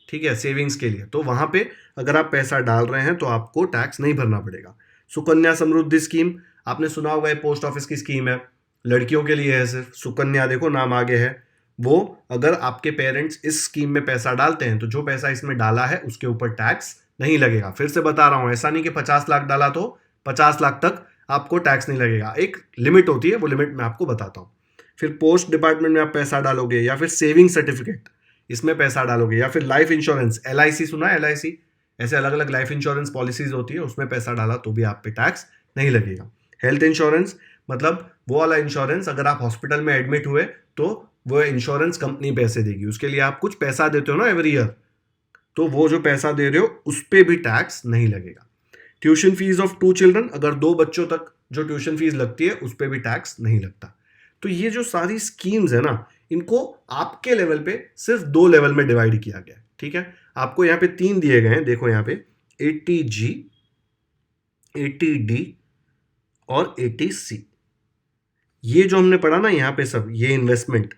ठीक है, सेविंग्स के लिए। तो वहां पे अगर आप पैसा डाल रहे हैं तो आपको टैक्स नहीं भरना पड़ेगा। सुकन्या समृद्धि स्कीम, आपने सुना होगा, ये पोस्ट ऑफिस की स्कीम है, लड़कियों के लिए है सिर्फ। सुकन्या देखो नाम आगे है। वो अगर आपके पेरेंट्स इस स्कीम में पैसा डालते हैं तो जो पैसा इसमें डाला है उसके ऊपर टैक्स नहीं लगेगा। फिर से बता रहा हूं, ऐसा नहीं कि 50 लाख डाला तो 50 लाख तक आपको टैक्स नहीं लगेगा, एक लिमिट होती है, वो लिमिट मैं आपको बताता हूँ। फिर पोस्ट डिपार्टमेंट में आप पैसा डालोगे, या फिर सेविंग सर्टिफिकेट इसमें पैसा डालोगे, या फिर लाइफ इंश्योरेंस, LIC सुना है, LIC, ऐसे अलग अलग लाइफ इंश्योरेंस पॉलिसीज होती है, उसमें पैसा डाला तो भी आप पे टैक्स नहीं लगेगा। हेल्थ इंश्योरेंस मतलब वो वाला इंश्योरेंस, अगर आप हॉस्पिटल में एडमिट हुए तो वो इंश्योरेंस कंपनी पैसे देगी, उसके लिए आप कुछ पैसा देते हो ना एवरी ईयर, तो वो जो पैसा दे रहे हो उस पर भी टैक्स नहीं लगेगा। ट्यूशन फीस ऑफ 2 चिल्ड्रन, अगर 2 बच्चों तक जो ट्यूशन फीस लगती है उस पर भी टैक्स नहीं लगता। तो ये जो सारी स्कीम्स है ना, इनको आपके लेवल पे सिर्फ 2 लेवल में डिवाइड किया गया है, ठीक है। आपको यहाँ पे 3 दिए गए हैं, देखो यहाँ पे 80G, 80D और 80C। ये जो हमने पढ़ा ना यहाँ पे सब, ये इन्वेस्टमेंट,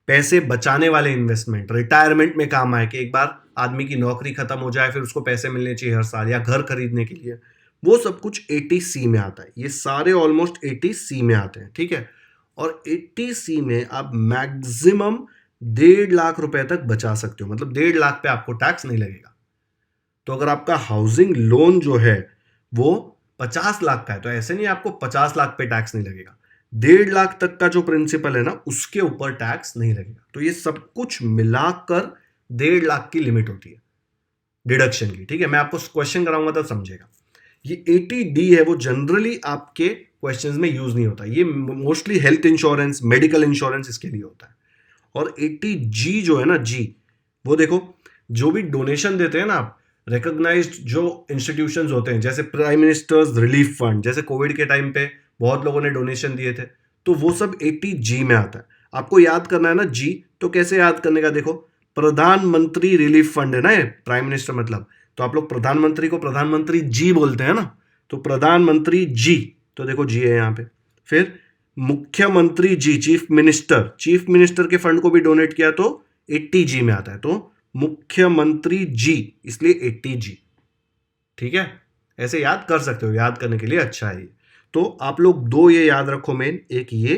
पैसे बचाने वाले इन्वेस्टमेंट, रिटायरमेंट में काम आए कि एक बार आदमी की नौकरी खत्म हो जाए फिर उसको पैसे मिलने चाहिए हर साल, या घर खरीदने के लिए, वो सब कुछ 80C में आता है। ये सारे ऑलमोस्ट 80C में आते हैं, ठीक है। और 80C में आप मैक्सिमम 1.5 लाख रुपए तक बचा सकते हो, मतलब 1.5 लाख पे आपको टैक्स नहीं लगेगा। तो अगर आपका हाउसिंग लोन जो है वो 50 लाख का है तो ऐसे नहीं आपको 50 लाख पे टैक्स नहीं लगेगा, 1.5 लाख तक का जो प्रिंसिपल है ना उसके ऊपर टैक्स नहीं लगेगा। तो ये सब कुछ मिलाकर 1.5 लाख की लिमिट होती है डिडक्शन की, ठीक है। मैं आपको क्वेश्चन कराऊंगा तब समझेगा। ये 80D है, वो जनरली आपके क्वेश्चंस में यूज नहीं होता, ये mostly health insurance, medical insurance इसके लिए होता है। और 80G जो है ना, जी, वो देखो जो भी डोनेशन देते हैं ना आप, रिकॉग्नाइज्ड जो इंस्टीट्यूशंस होते हैं, जैसे प्राइम मिनिस्टर्स रिलीफ फंड, जैसे कोविड के टाइम पे बहुत लोगों ने डोनेशन दिए थे, तो वो सब 80G में आता है। आपको याद करना है ना जी, तो कैसे याद करने का, देखो प्रधानमंत्री रिलीफ फंड है ना, ये प्राइम मिनिस्टर मतलब, तो आप लोग प्रधानमंत्री को प्रधानमंत्री जी बोलते हैं ना, तो प्रधानमंत्री जी, तो देखो जी है यहाँ पे। फिर मुख्यमंत्री जी, चीफ मिनिस्टर, चीफ मिनिस्टर के फंड को भी डोनेट किया तो 80G में आता है, तो मुख्यमंत्री जी, इसलिए 80G, ठीक है। ऐसे याद कर सकते हो, याद करने के लिए अच्छा है ये। तो आप लोग 2 ये याद रखो मेन, एक ये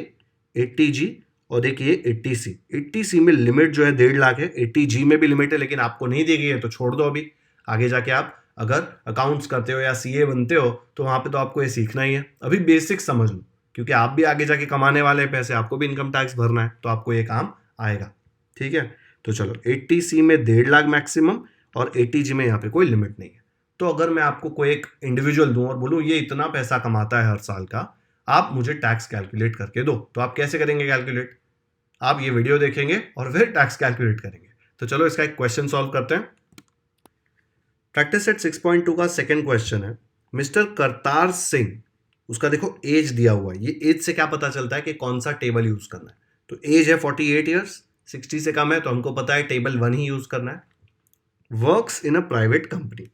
80G और एक ये 80C। 80C में लिमिट जो है 1.5 लाख है, 80G में भी लिमिट है, लेकिन आपको नहीं दी गई है तो छोड़ दो। अभी आगे जाके आप अगर अकाउंट्स करते हो या CA बनते हो तो वहां पे तो आपको ये सीखना ही है। अभी बेसिक समझ लो, क्योंकि आप भी आगे जाके कमाने वाले पैसे, आपको भी इनकम टैक्स भरना है, तो आपको ये काम आएगा, ठीक है। तो चलो 80C में 1.5 लाख मैक्सिमम, और 80G में यहाँ पे कोई लिमिट नहीं है। तो अगर मैं आपको कोई एक इंडिविजुअल दूं और बोलूं ये इतना पैसा कमाता है हर साल का, आप मुझे टैक्स कैलकुलेट करके दो, तो आप कैसे करेंगे कैलकुलेट? आप ये वीडियो देखेंगे और फिर टैक्स कैलकुलेट करेंगे। तो चलो इसका एक क्वेश्चन सॉल्व करते हैं। प्रैक्टिस सेट 6.2 का सेकंड क्वेश्चन है, मिस्टर करतार सिंह, उसका देखो एज दिया हुआ है। ये एज से क्या पता चलता है कि कौन सा टेबल यूज करना है। तो एज है 48 ईयर्स, 60 से कम है तो हमको पता है टेबल 1 ही यूज करना है। Works in a private company,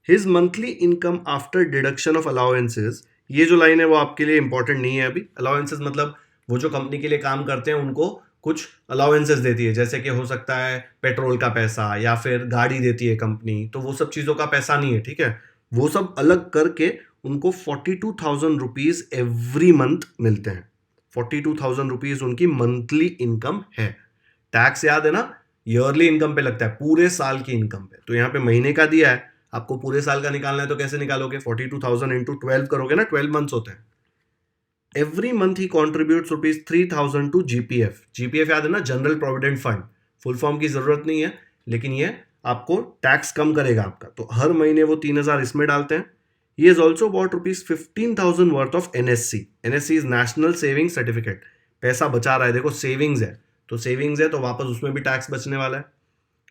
his monthly income after deduction of allowances, ये जो लाइन है वो आपके लिए इंपॉर्टेंट नहीं है अभी। अलाउंसेस मतलब वो जो कंपनी के लिए काम करते हैं उनको कुछ अलाउंसेस देती है, जैसे कि हो सकता है पेट्रोल का पैसा या फिर गाड़ी देती है कंपनी, तो वो सब चीज़ों का पैसा नहीं है, ठीक है। वो सब अलग करके उनको 42,000 रुपीज एवरी मंथ मिलते हैं। 42,000 रुपीज उनकी मंथली इनकम है। टैक्स याद है ना, ईयरली इनकम पे लगता है, पूरे साल की इनकम पे। तो यहाँ पे महीने का दिया है, आपको पूरे साल का निकालना है तो कैसे निकालोगे? 42,000 इंटू 12 करोगे ना, 12 मंथ्स होते हैं। एवरी मंथ ही contribute rupees 3,000 to GPF. GPF याद है ना, general provident fund. Full form की जरूरत नहीं है, लेकिन ये आपको टैक्स कम करेगा आपका। तो हर महीने वो 3,000 इसमें डालते हैं। He has also bought rupees 15,000 worth of NSC. NSC is National Savings Certificate. पैसा बचा रहा है, देखो सेविंग्स है, तो सेविंग्स है तो वापस उसमें भी टैक्स बचने वाला है।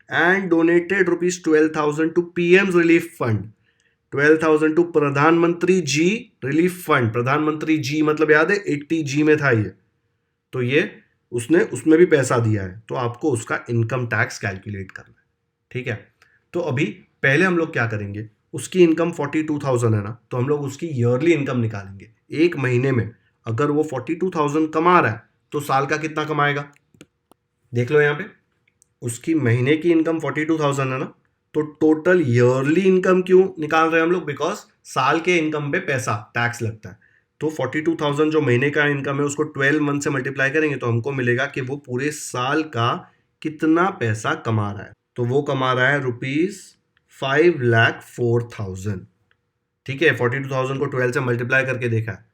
And donated rupees 12,000 to PM relief fund, 12,000 to प्रधानमंत्री जी रिलीफ फंड। प्रधानमंत्री जी मतलब याद है 80G में था ये, तो ये उसने उसमें भी पैसा दिया है, तो आपको उसका इनकम टैक्स कैलकुलेट करना है। ठीक है, तो अभी पहले हम लोग क्या करेंगे, उसकी इनकम 42,000 है ना, तो हम लोग उसकी ईयरली इनकम निकालेंगे। एक महीने में अगर वो 42,000 कमा रहा है तो साल का कितना कमाएगा? देख लो यहाँ पे, उसकी महीने की इनकम 42,000 है ना, तो टोटल ईयरली इनकम क्यों निकाल रहे हैं हम लोग? बिकॉज साल के इनकम पे पैसा टैक्स लगता है। तो 42,000 जो महीने का इनकम है उसको 12 मंथ से मल्टीप्लाई करेंगे तो हमको मिलेगा कि वो पूरे साल का कितना पैसा कमा रहा है। तो वो कमा रहा है रुपीज 5,04,000। ठीक है, 42,000 को 12 से मल्टीप्लाई करके देखा है,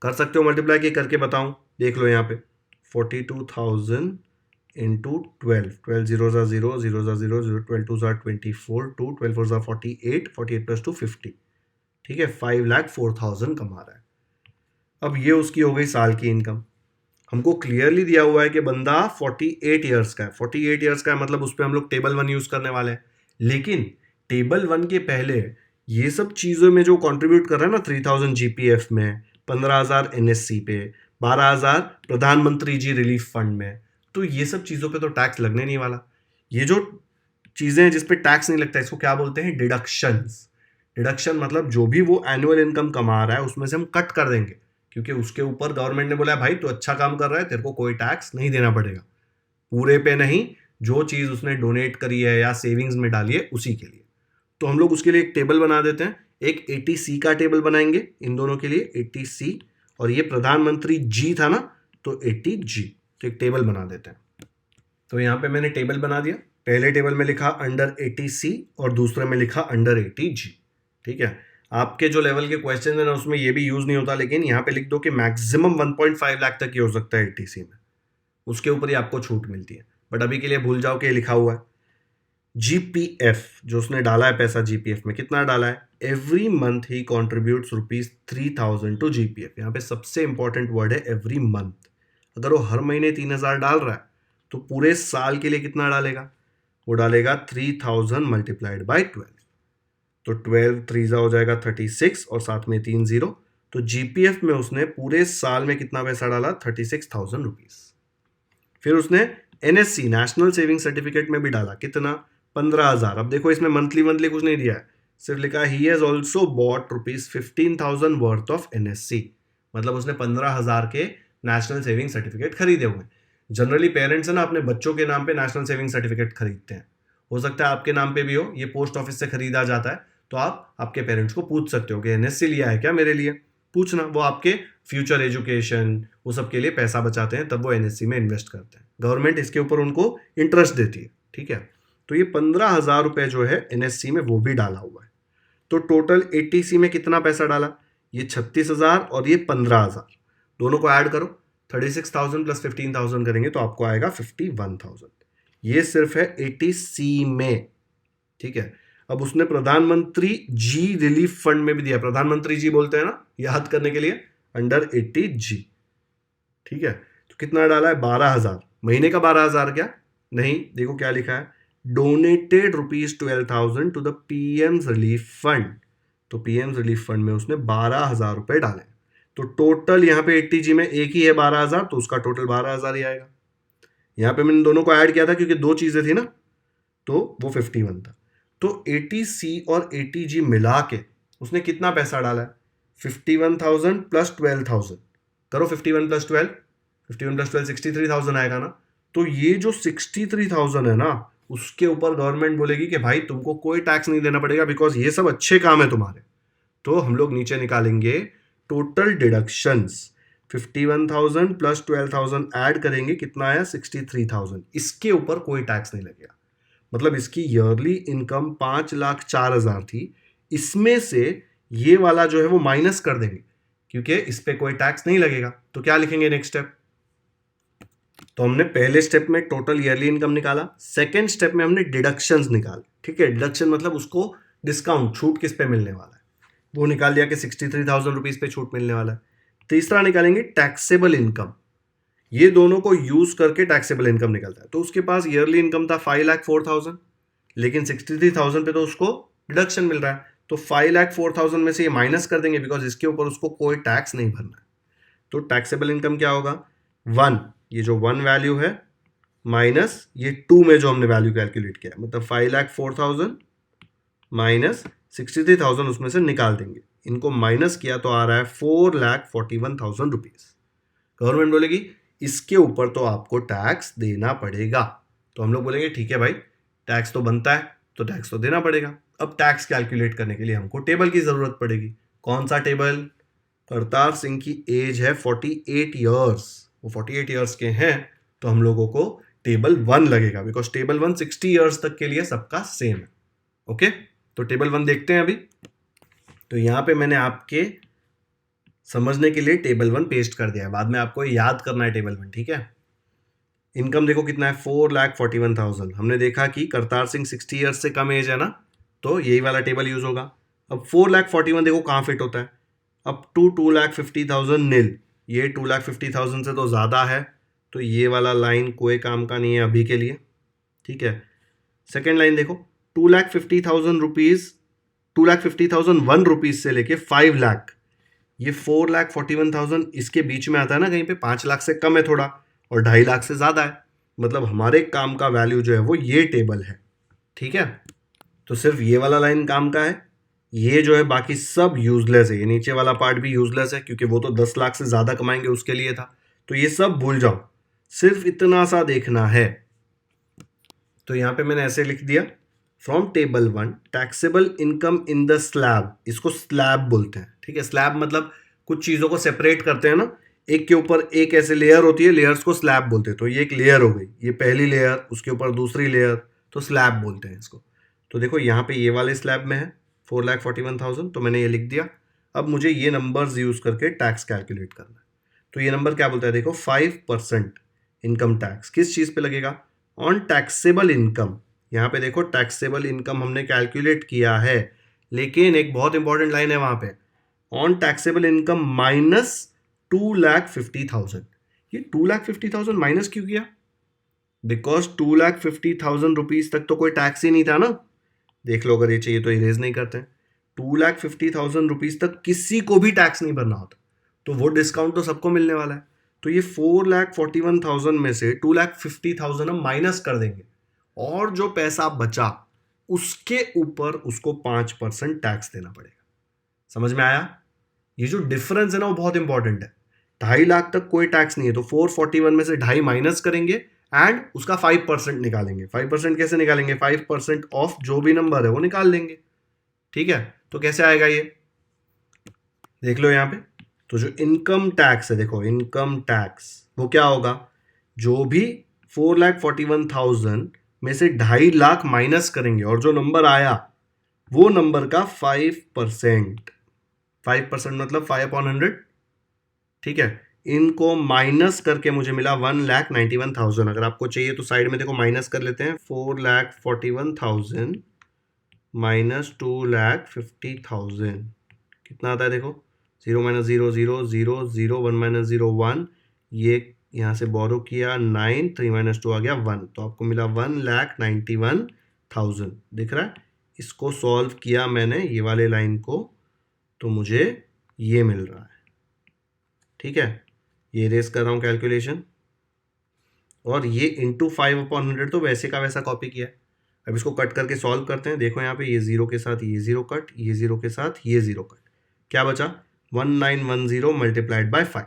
कर सकते हो मल्टीप्लाई की करके बताऊं, देख लो यहाँ पे 42,000 इंटू 12, 12 0 ज़ा 0, 0 ज़ा 0, 0 12 2 ज़ा 24, 2 12 4 ज़ा 48, 48 प्लस 2 50। ठीक है, 5,04,000 कमा रहा है। अब ये उसकी हो गई साल की इनकम। हमको क्लियरली दिया हुआ है कि बंदा 48 ईयर्स का है। 48 ईयर्स का है मतलब उस पर हम लोग टेबल 1 यूज करने वाले हैं। लेकिन टेबल 1 के पहले ये सब चीज़ों में जो कंट्रीब्यूट कर रहा है ना, 3,000 जीपीएफ में, 15,000 एनएससी पे, 12,000 प्रधानमंत्री जी रिलीफ फंड में, तो ये सब चीज़ों पे तो टैक्स लगने नहीं वाला। ये जो चीज़ें हैं जिस पे टैक्स नहीं लगता, इसको क्या बोलते हैं? डिडक्शंस। डिडक्शन मतलब जो भी वो एनुअल इनकम कमा रहा है उसमें से हम कट कर देंगे, क्योंकि उसके ऊपर गवर्नमेंट ने बोला है भाई तो अच्छा काम कर रहा है, तेरे को कोई टैक्स नहीं देना पड़ेगा, पूरे पे नहीं, जो चीज़ उसने डोनेट करी है या सेविंग्स में डाली है उसी के लिए। तो हम लोग उसके लिए एक टेबल बना देते हैं, एक 80C का टेबल बनाएंगे इन दोनों के लिए, 80C, और ये प्रधानमंत्री जी था ना, तो 80G, तो एक टेबल बना देते हैं। तो यहाँ पे मैंने टेबल बना दिया, पहले टेबल में लिखा अंडर 80C और दूसरे में लिखा अंडर 80G। ठीक है, आपके जो लेवल के क्वेश्चन है ना उसमें ये भी यूज नहीं होता, लेकिन यहाँ पे लिख दो कि मैक्सिमम 1.5 लाख तक ये हो सकता है 80C में, उसके ऊपर ही आपको छूट मिलती है। बट अभी के लिए भूल जाओ कि लिखा हुआ है जीपीएफ, जो उसने डाला है पैसा जीपीएफ में, कितना डाला है? एवरी मंथ ही कॉन्ट्रीब्यूट्स रुपीज 3,000 टू जीपीएफ। यहाँ पे सबसे इंपॉर्टेंट वर्ड है एवरी मंथ। अगर वो हर महीने 3,000 डाल रहा है तो पूरे साल के लिए कितना डालेगा? वो डालेगा 3,000 मल्टीप्लाइड बाई 12। तो 12 3 हो जाएगा 36 और साथ में 3 0। तो जीपीएफ में उसने पूरे साल में कितना पैसा डाला? 36,000 रुपीज। फिर उसने एनएससी नेशनल सेविंग सर्टिफिकेट में भी डाला, कितना? 15,000। अब देखो इसमें मंथली मंथली कुछ नहीं दिया है, सिर्फ लिखा है he has also bought rupees 15,000 worth of NSC, मतलब उसने 15,000 के नेशनल सेविंग सर्टिफिकेट खरीदे हुए। जनरली पेरेंट्स है ना अपने बच्चों के नाम पे नेशनल सेविंग सर्टिफिकेट खरीदते हैं, हो सकता है आपके नाम पे भी हो, ये पोस्ट ऑफिस से खरीदा जाता है, तो आप आपके पेरेंट्स को पूछ सकते हो कि एनएससी लिया है क्या मेरे लिए, पूछना, वो आपके फ्यूचर एजुकेशन वो सब के लिए पैसा बचाते हैं, तब वो एनएससी में इन्वेस्ट करते हैं, गवर्नमेंट इसके ऊपर उनको इंटरेस्ट देती है। ठीक है, तो ये 15,000 रुपए जो है एनएससी में वो भी डाला हुआ है। तो टोटल 80C में कितना पैसा डाला? ये 36,000 और ये 15,000, दोनों को ऐड करो, 36,000 प्लस 15,000 करेंगे तो आपको आएगा 51,000। ये सिर्फ है 80C में। ठीक है, अब उसने प्रधानमंत्री जी रिलीफ फंड में भी दिया, प्रधानमंत्री जी बोलते हैं ना याद करने के लिए, अंडर 80G। ठीक है, तो कितना डाला है? 12,000। महीने का 12,000 क्या? नहीं, देखो क्या लिखा है, donated rupees 12,000 to the PM relief fund. तो पीएम रिलीफ फंड में उसने 12,000 रुपए डाले। तो टोटल यहाँ पे 80G में एक ही है 12,000, तो उसका टोटल 12,000 ही आएगा। यहाँ पे मैंने दोनों को ऐड किया था क्योंकि दो चीजें थी ना, तो वो 51 था। तो 80C और 80G मिला के उसने कितना पैसा डाला है? 51,000 प्लस 12,000 करो, 51 प्लस 12, 51 प्लस 12 63,000 आएगा ना। तो ये जो 63,000 है ना, उसके ऊपर गवर्नमेंट बोलेगी कि भाई तुमको कोई टैक्स नहीं देना पड़ेगा, बिकॉज ये सब अच्छे काम है तुम्हारे, तो हम लोग नीचे निकालेंगे टोटल डिडक्शंस। 51,000 प्लस 12,000 ऐड करेंगे, कितना आया 63,000। इसके ऊपर कोई टैक्स नहीं लगेगा। मतलब इसकी ईयरली इनकम 5,04,000 थी, इसमें से ये वाला जो है वो माइनस कर देंगे क्योंकि इस पे कोई टैक्स नहीं लगेगा। तो क्या लिखेंगे नेक्स्ट स्टेप? तो हमने पहले स्टेप में टोटल ईयरली इनकम निकाला, सेकेंड स्टेप में हमने डिडक्शंस निकाले। ठीक है, डिडक्शन मतलब उसको डिस्काउंट, छूट किस पे मिलने वाला है वो निकाल लिया कि 63,000 रुपीज पे छूट मिलने वाला है। तीसरा निकालेंगे टैक्सेबल इनकम। ये दोनों को यूज करके टैक्सेबल इनकम निकलता है। तो उसके पास ईयरली इनकम था 5,04,000, लेकिन 63,000 पे तो उसको डिडक्शन मिल रहा है, तो 5,04,000 में से ये माइनस कर देंगे बिकॉज इसके ऊपर उसको कोई टैक्स नहीं भरना है। तो टैक्सेबल इनकम क्या होगा? 1, ये जो 1 वैल्यू है माइनस ये 2 में जो हमने वैल्यू कैलकुलेट किया, मतलब 5,04,000 माइनस 63,000 उसमें से निकाल देंगे। इनको माइनस किया तो आ रहा है 4,41,000 रुपीज। गवर्नमेंट बोलेगी इसके ऊपर तो आपको टैक्स देना पड़ेगा। तो हम लोग बोलेंगे ठीक है भाई, टैक्स तो बनता है तो टैक्स तो देना पड़ेगा। अब टैक्स कैलकुलेट करने के लिए हमको टेबल की जरूरत पड़ेगी। कौन सा टेबल? करतार सिंह की एज है 48 ईयर्स, वो 48 ईयर्स के हैं, तो हम लोगों को टेबल 1 लगेगा बिकॉज टेबल 1 60 ईयर्स तक के लिए सबका सेम है। ओके, तो टेबल 1 देखते हैं अभी। तो यहां पे मैंने आपके समझने के लिए टेबल 1 पेस्ट कर दिया है, बाद में आपको याद करना है टेबल 1। ठीक है, इनकम देखो कितना है 4,41,000। हमने देखा कि करतार सिंह 60 ईयर्स से कम एज है ना, तो यही वाला टेबल यूज होगा। अब 4,41,000 देखो कहाँ फिट होता है, अप टू 2,50,000 नील, ये 2,50,000 से तो ज़्यादा है, तो ये वाला लाइन कोई काम का नहीं है अभी के लिए। ठीक है, सेकेंड लाइन देखो 2,50,000 रुपीज़, 2,50,001 रुपीज़ से लेके 5 लाख, ये 4,41,000 इसके बीच में आता है ना कहीं पे, 5 लाख से कम है थोड़ा और 2.5 लाख से ज़्यादा है, मतलब हमारे काम का वैल्यू जो है वो ये टेबल है। ठीक है, तो सिर्फ ये वाला लाइन काम का है, ये जो है बाकी सब यूजलेस है। ये नीचे वाला पार्ट भी यूजलेस है क्योंकि वो तो 10 लाख से ज़्यादा कमाएंगे उसके लिए था, तो ये सब भूल जाओ, सिर्फ इतना सा देखना है। तो यहाँ पे मैंने ऐसे लिख दिया, from table 1 taxable income in the slab, इसको स्लैब बोलते हैं। ठीक है, स्लैब मतलब कुछ चीज़ों को सेपरेट करते हैं ना, एक के ऊपर एक ऐसे लेयर होती है, लेयर्स को स्लैब बोलते हैं। तो ये एक लेयर हो गई, ये पहली लेयर, उसके ऊपर दूसरी लेयर, तो स्लैब बोलते हैं इसको। तो देखो यहाँ पे ये वाले स्लैब में है 4,41,000, तो मैंने ये लिख दिया। अब मुझे ये नंबर्स यूज करके टैक्स कैलकुलेट करना है। तो ये नंबर क्या बोलता है देखो, 5% इनकम टैक्स किस चीज़ पे लगेगा? On taxable income. यहाँ पे देखो टैक्सेबल इनकम हमने कैलकुलेट किया है, लेकिन एक बहुत इंपॉर्टेंट लाइन है वहाँ पे, ऑन टैक्सेबल इनकम माइनस 2,50,000। ये 2,50,000 माइनस क्यों किया? बिकॉज 2,50,000 रुपीज तक तो कोई टैक्स ही नहीं था ना। देख लो, अगर ये चाहिए तो इरेज नहीं करते हैं। 2,50,000 रुपीज तक किसी को भी टैक्स नहीं भरना होता, तो वो डिस्काउंट तो सबको मिलने वाला है। तो ये 4,41,000 में से 2,50,000 हम माइनस कर देंगे, और जो पैसा बचा उसके ऊपर उसको 5% टैक्स देना पड़ेगा। समझ में आया? ये जो डिफरेंस है ना वो बहुत इंपॉर्टेंट है। 2.5 लाख तक कोई टैक्स नहीं है, तो 441 में से 2.5 माइनस करेंगे एंड उसका 5% निकालेंगे। 5% कैसे निकालेंगे? 5% ऑफ जो भी नंबर है वो निकाल लेंगे। ठीक है, तो कैसे आएगा ये देख लो यहाँ पे। तो जो इनकम टैक्स है, देखो इनकम टैक्स वो क्या होगा, जो भी 4,41,000 में से 2.5 लाख माइनस करेंगे और जो नंबर आया वो नंबर का 5%। 5% मतलब 5/100। ठीक है, इनको माइनस करके मुझे मिला 1,91,000। अगर आपको चाहिए तो साइड में देखो माइनस कर लेते हैं, 4,41,000 माइनस 2,50,000 कितना आता है देखो, 0 माइनस 0 0 0 0 1 माइनस 0 1, ये यहाँ से बोरो किया 9, 3 माइनस 2 आ गया 1, तो आपको मिला 1,91,000। दिख रहा है? इसको सॉल्व किया मैंने ये वाले लाइन को, तो मुझे ये मिल रहा है। ठीक है, ये रेस कर रहा हूँ कैलकुलेशन, और ये इंटू 5/100 तो वैसे का वैसा कॉपी किया है। अब इसको कट करके सॉल्व करते हैं। देखो यहाँ पे ये जीरो के साथ ये जीरो कट, ये जीरो के साथ ये जीरो कट, क्या बचा 1910 मल्टीप्लाइड बाय 5।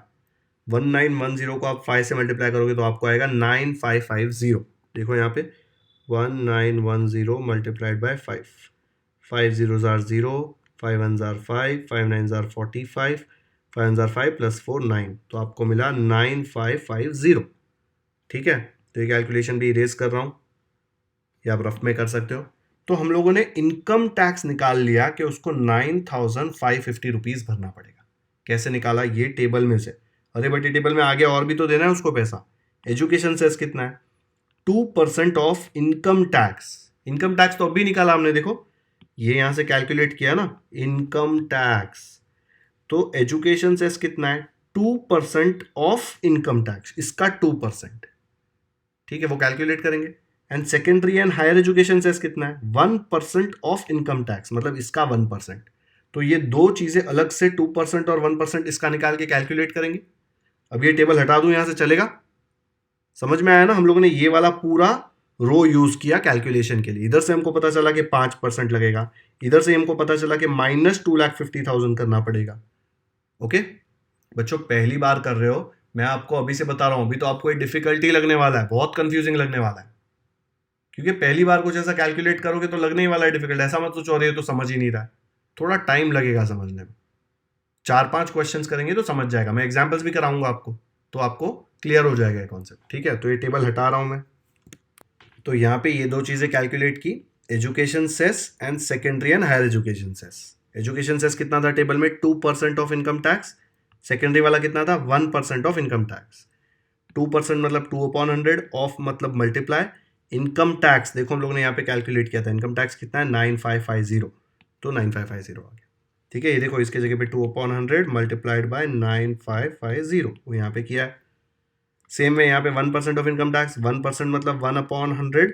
1910 को आप 5 से मल्टीप्लाई करोगे तो आपको आएगा 9550। देखो यहाँ पे 1910 multiplied by 5, 5 0 0, 5 1 jar 5, 5 9 jar 45, 5 1 jar 5 plus 4 9, तो आपको मिला 9550। ठीक है, तो ये कैलकुलेशन भी इरेज कर रहा हूँ, या आप रफ में कर सकते हो। तो हम लोगों ने इनकम टैक्स निकाल लिया कि उसको 9550 रुपीज़ भरना पड़ेगा। कैसे निकाला? ये टेबल में से। अरे बट ये टेबल में आगे और भी तो देना है उसको पैसा। एजुकेशन सेस कितना है? 2% of income tax. Income tax तो अभी निकाला हमने, देखो ये यहां से कैलकुलेट किया ना, इनकम टैक्स। तो एजुकेशन सेस कितना है? 2% ऑफ इनकम टैक्स, इसका 2%। ठीक है, वो कैलकुलेट करेंगे। And secondary and higher education cess कितना है? 1% ऑफ इनकम टैक्स, मतलब इसका 1%। तो ये दो चीजें अलग से 2% और 1% इसका निकाल के कैलकुलेट करेंगे। अब ये टेबल हटा दूं यहां से, चलेगा? समझ में आया ना? हम लोगों ने ये वाला पूरा रो यूज किया कैलकुलेशन के लिए। इधर से हमको पता चला कि 5% लगेगा, इधर से हमको पता चला कि -2,50,000 करना पड़ेगा। ओके बच्चों, पहली बार कर रहे हो, मैं आपको अभी से बता रहा हूं, अभी तो आपको एक डिफिकल्टी लगने वाला है, बहुत कंफ्यूजिंग लगने वाला है, क्योंकि पहली बार कुछ ऐसा कैलकुलेट करोगे तो लगने ही वाला है डिफिकल्ट। ऐसा मत सोचो रहे हो तो समझ ही नहीं रहा है, थोड़ा टाइम लगेगा समझने में। 4-5 क्वेश्चंस करेंगे तो समझ जाएगा, मैं एग्जाम्पल्स भी कराऊंगा आपको, तो आपको क्लियर हो जाएगा ये कॉन्सेप्ट। ठीक है, तो ये टेबल हटा रहा हूं मैं। तो यहाँ पे ये दो चीजें कैलकुलेट की, education cess and secondary and higher education cess. Education cess कितना था टेबल में? 2% ऑफ इनकम टैक्स। सेकेंडरी वाला कितना था? 1% ऑफ इनकम टैक्स। 2% मतलब 2/100, ऑफ मतलब मल्टीप्लाई। इनकम टैक्स देखो हम लोग ने यहाँ पे कैलकुलेट किया था, इनकम टैक्स कितना है? 9550, तो 9550 आ गया। ठीक है, ये देखो इसके जगह पे 2/100 मल्टीप्लाइड बाय 9550, वो यहाँ पे किया है। सेम में यहाँ पे 1% ऑफ इनकम टैक्स, 1% मतलब 1/100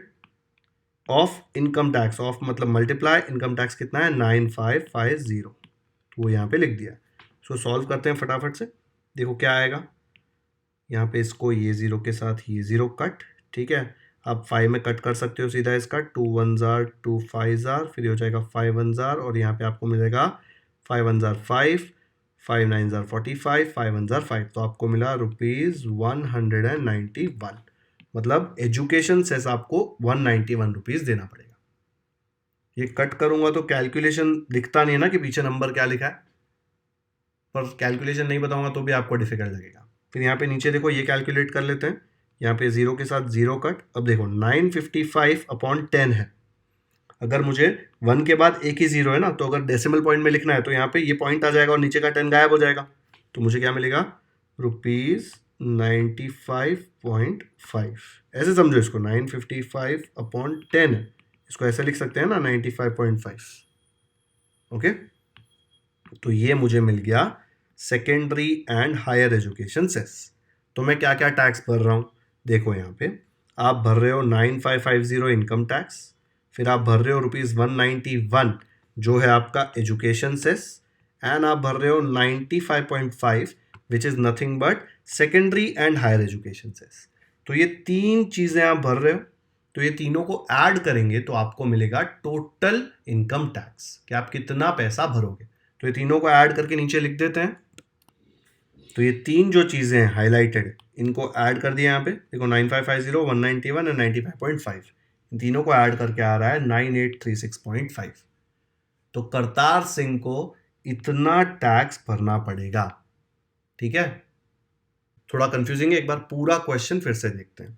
ऑफ इनकम टैक्स, ऑफ मतलब मल्टीप्लाई, इनकम टैक्स कितना है? 9550, तो वो यहाँ पे लिख दिया। सो सॉल्व करते हैं फटाफट से, देखो क्या आएगा। यहाँ पे इसको ये जीरो के साथ ये जीरो कट। ठीक है, आप 5 में कट कर सकते हो सीधा इसका, 2 1 जार 2 5 जार, फिर हो जाएगा 5 1 जार, और यहाँ पे आपको मिलेगा 5 1 जार 5, 5 9 जार 45, 5 1 जार 5, तो आपको मिला ₹191। मतलब एजुकेशन सेस आपको 191 रुपीज़ देना पड़ेगा। ये कट करूंगा तो कैलकुलेशन दिखता नहीं है ना कि पीछे नंबर क्या लिखा है, पर कैलकुलेशन नहीं बताऊंगा तो भी आपको डिफिकल्ट लगेगा। फिर यहाँ पे नीचे देखो ये कैलकुलेट कर लेते हैं, यहाँ पे जीरो के साथ जीरो कट। अब देखो 955/10 है, अगर मुझे 1 के बाद एक ही जीरो है ना, तो अगर डेसिमल पॉइंट में लिखना है तो यहाँ पे ये पॉइंट आ जाएगा और नीचे का 10 गायब हो जाएगा, तो मुझे क्या मिलेगा? ₹95.5। ऐसे समझो इसको, 955/10 है, इसको ऐसे लिख सकते हैं ना, 95.5। ओके, तो ये मुझे मिल गया secondary and higher education cess. तो मैं क्या क्या टैक्स भर रहा हूँ, देखो यहाँ पे आप भर रहे हो 9550 इनकम टैक्स, फिर आप भर रहे हो ₹191 जो है आपका एजुकेशन सेस, एंड आप भर रहे हो 95.5 which is nothing but secondary and higher education cess. तो ये तीन चीजें आप भर रहे हो, तो ये तीनों को ऐड करेंगे तो आपको मिलेगा टोटल इनकम टैक्स, कि आप कितना पैसा भरोगे। तो ये तीनों को ऐड करके नीचे लिख देते हैं। तो ये तीन जो चीज़ें हैं हाईलाइटेड, इनको ऐड कर दिया यहाँ पे, देखो 9550, 191 एंड 95.5, इन तीनों को ऐड करके आ रहा है 9836.5। तो करतार सिंह को इतना टैक्स भरना पड़ेगा। ठीक है, थोड़ा कंफ्यूजिंग है, एक बार पूरा क्वेश्चन फिर से देखते हैं।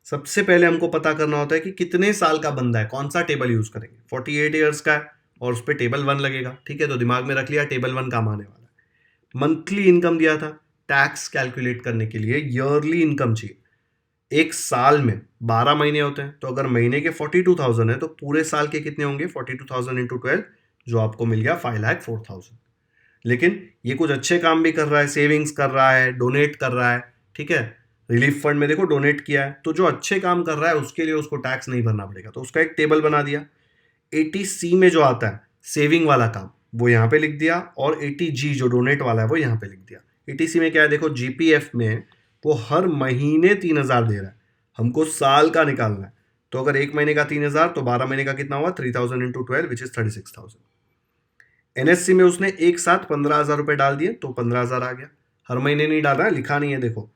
सबसे पहले हमको पता करना होता है कि कितने साल का बंदा है, कौन सा टेबल यूज करेंगे। 48 ईयर्स का है और उस पर टेबल 1 लगेगा। ठीक है, तो दिमाग में रख लिया टेबल 1 काम आने वाला है। मंथली इनकम दिया था, टैक्स कैलकुलेट करने के लिए ईयरली इनकम चाहिए। एक साल में 12 महीने होते हैं, तो अगर महीने के 42,000 है तो पूरे साल के कितने होंगे? 42,000 इंटू 12, जो आपको मिल गया 5,04,000। लेकिन ये कुछ अच्छे काम भी कर रहा है, सेविंग्स कर रहा है, डोनेट कर रहा है। ठीक है, रिलीफ फंड में देखो डोनेट किया है, तो जो अच्छे काम कर रहा है उसके लिए उसको टैक्स नहीं भरना पड़ेगा, तो उसका एक टेबल बना दिया। 80C में जो आता है सेविंग वाला काम, वो यहाँ पे लिख दिया, और 80G जो डोनेट वाला है वो यहाँ पे लिख दिया। 80C में क्या है, देखो GPF में वो हर महीने 3,000 दे रहा है, हमको साल का निकालना है। तो अगर एक महीने का 3,000 तो 12 महीने का कितना हुआ? 3,000 इंटू 12 विच इज 36,000। NSC में उसने एक साथ 15,000 रुपए डाल दिए तो 15,000 आ गया, हर महीने नहीं डाला है, लिखा नहीं है देखो।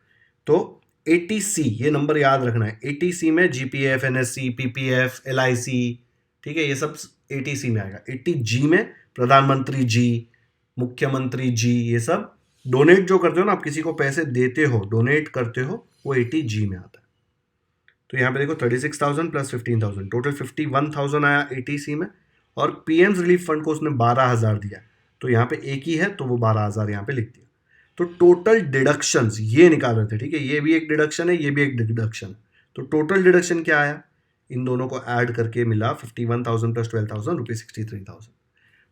तो 80C, ये नंबर याद रखना है, 80C में GPF, NSC, PPF, LIC, ठीक है, ये सब 80C में आएगा। 80G में प्रधानमंत्री जी, मुख्यमंत्री जी, ये सब डोनेट जो करते हो ना, आप किसी को पैसे देते हो, डोनेट करते हो, वो 80G में आता है। तो यहाँ पे देखो 36,000 प्लस 15,000, टोटल 51,000 आया 80C में, और पीएम रिलीफ फंड को उसने 12,000 दिया, तो यहाँ पे एक ही है तो वो 12,000 यहाँ पे लिख दिया। तो टोटल डिडक्शंस ये निकाल रहे थे, ठीक है, ये भी एक डिडक्शन है, ये भी एक डिडक्शन है। तो टोटल डिडक्शन क्या आया, इन दोनों को ऐड करके मिला 51,000 प्लस 12,000 रुपये 63,000।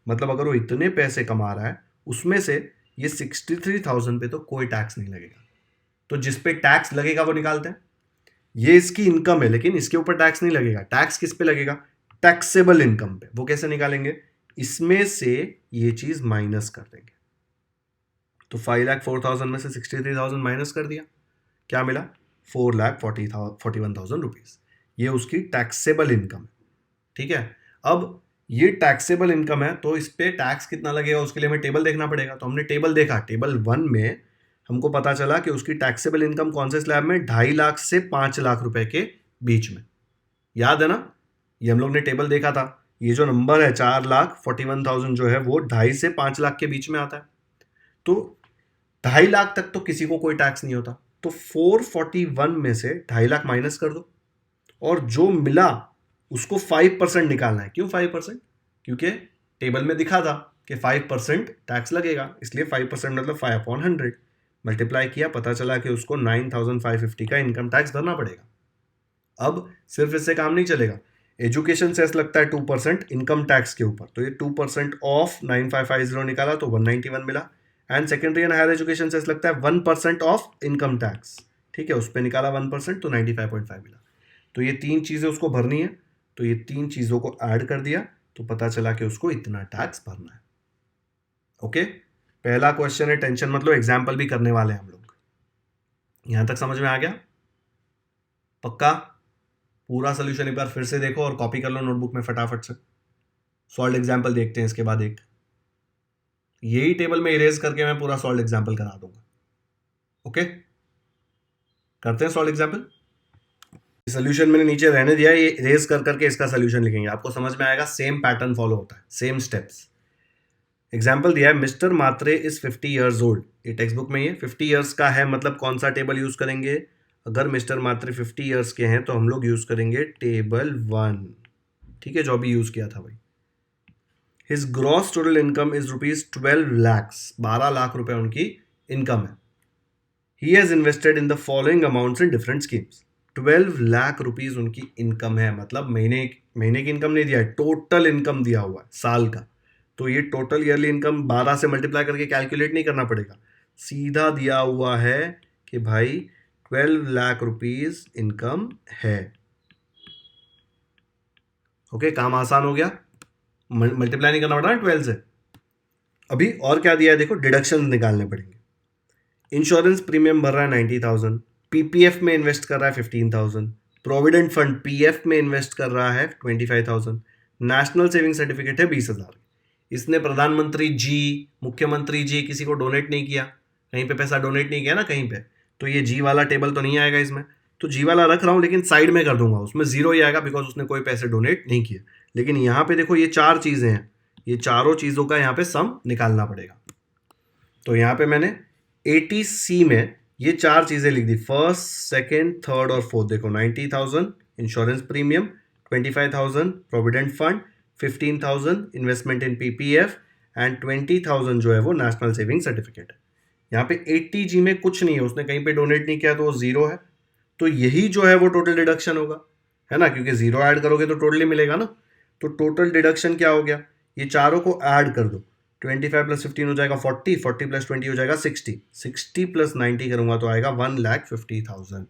मतलब अगर वो इतने पैसे कमा रहा है, उसमें से ये 63,000 पे तो कोई टैक्स नहीं लगेगा। तो जिस पे टैक्स लगेगा वो निकालते हैं। ये इसकी इनकम है, लेकिन इसके ऊपर टैक्स नहीं लगेगा। टैक्स किस पे लगेगा, टैक्सेबल इनकम पे। वो कैसे निकालेंगे, इसमें से ये चीज माइनस कर देंगे। तो 5,04,000 में से 63,000 माइनस कर दिया, क्या मिला, 4,41,000 रुपीज। ये उसकी टैक्सेबल इनकम है, ठीक है। अब ये टैक्सेबल इनकम है, तो इस पे टैक्स कितना लगेगा उसके लिए हमें टेबल देखना पड़ेगा। तो हमने टेबल देखा, टेबल 1 में हमको पता चला कि उसकी टैक्सेबल इनकम कौन से स्लैब में, 2.5 लाख से 5 लाख रुपए के बीच में। याद है ना, ये हम लोग ने टेबल देखा था। ये जो नंबर है 4,41,000 जो है वो 2.5 से 5 लाख के बीच में आता है। तो 2.5 लाख तक तो किसी को कोई टैक्स नहीं होता। तो 441 में से 2.5 लाख माइनस कर दो, और जो मिला उसको 5% निकालना है। क्यों 5%, क्योंकि टेबल में दिखा था कि 5% टैक्स लगेगा, इसलिए 5% मतलब 5/100 मल्टीप्लाई किया, पता चला कि उसको 9,550 का इनकम टैक्स भरना पड़ेगा। अब सिर्फ इससे काम नहीं चलेगा, एजुकेशन सेस लगता है 2% इनकम टैक्स के ऊपर, तो ये 2% ऑफ 9,550 निकाला तो 191 मिला। And secondary and higher education cess लगता है 1% ऑफ इनकम टैक्स, ठीक है, उस पर निकाला 1% तो 95.5 मिला। तो ये 3 चीजें उसको भरनी है, तो ये 3 चीजों को ऐड कर दिया तो पता चला कि उसको इतना टैक्स भरना है। ओके, पहला क्वेश्चन है, टेंशन मतलब एग्जाम्पल भी करने वाले हैं हम लोग। यहां तक समझ में आ गया, पक्का? पूरा सोल्यूशन एक बार फिर से देखो और कॉपी कर लो नोटबुक में फटाफट से। सॉल्व एग्जाम्पल देखते हैं इसके बाद एक, यही टेबल में इरेज करके मैं पूरा सॉल्व एग्जाम्पल करा दूंगा। ओके, करते हैं सॉल्व एग्जाम्पल। सोल्यूशन मैंने नीचे रहने दिया, ये इरेज कर करके इसका सोल्यूशन लिखेंगे, आपको समझ में आएगा। सेम पैटर्न फॉलो होता है, सेम स्टेप्स। एग्जाम्पल दिया है, mister Matre is 50 years old. ये टेक्स्ट बुक में ही है, 50 ईयर्स का है, मतलब कौन सा टेबल यूज करेंगे, अगर मिस्टर मात्रे 50 ईयर्स के हैं तो हम लोग यूज करेंगे टेबल 1, ठीक है, जो अभी यूज किया था भाई। His gross total income is ₹12 lakhs, 12 lakh रुपए उनकी इनकम है। He has invested in the following amounts in different schemes. 12 lakh rupees उनकी इनकम है, मतलब महीने की इनकम नहीं दिया है, टोटल इनकम दिया हुआ है साल का। तो ये टोटल ईयरली इनकम 12 से मल्टीप्लाई करके कैलकुलेट नहीं करना पड़ेगा, सीधा दिया हुआ है कि भाई 12 लाख रुपीज इनकम है। ओके, काम आसान हो गया, मल्टीप्लाई नहीं करना पड़ा ना 12 से। अभी और क्या दिया है देखो, डिडक्शन निकालने पड़ेंगे। इंश्योरेंस प्रीमियम भर रहा है 90,000, पीपीएफ में इन्वेस्ट कर रहा है 15,000, प्रोविडेंट फंड पीएफ में इन्वेस्ट कर रहा है 25,000, नेशनल सेविंग सर्टिफिकेट है 20,000। इसने प्रधानमंत्री जी, मुख्यमंत्री जी, किसी को डोनेट नहीं किया, कहीं पे पैसा डोनेट नहीं किया ना कहीं पे, तो ये जी वाला टेबल तो नहीं आएगा इसमें। तो जी वाला रख रहा हूँ लेकिन साइड में कर दूंगा, उसमें जीरो ही आएगा बिकॉज उसने कोई पैसे डोनेट नहीं किए। लेकिन यहाँ पे देखो ये 4 चीजें हैं, ये चारों चीजों का यहाँ पे सम निकालना पड़ेगा। तो यहाँ पे मैंने 80C में ये 4 चीजें लिख दी, फर्स्ट, सेकेंड, थर्ड और फोर्थ। देखो 90,000 insurance premium, 25,000 provident fund, 15,000 investment in PPF and 20,000 जो है वो नेशनल सेविंग सर्टिफिकेट है। यहाँ पे 80G में कुछ नहीं है, उसने कहीं पे डोनेट नहीं किया तो वो जीरो है। तो यही जो है वो टोटल डिडक्शन होगा, है ना, क्योंकि जीरो ऐड करोगे तो टोटली मिलेगा ना। तो टोटल डिडक्शन क्या हो गया, ये चारों को ऐड कर दो, 25 प्लस 15 हो जाएगा 40, 40 प्लस 20 हो जाएगा 60, 60 प्लस 90 करूंगा तो आएगा 1,50,000,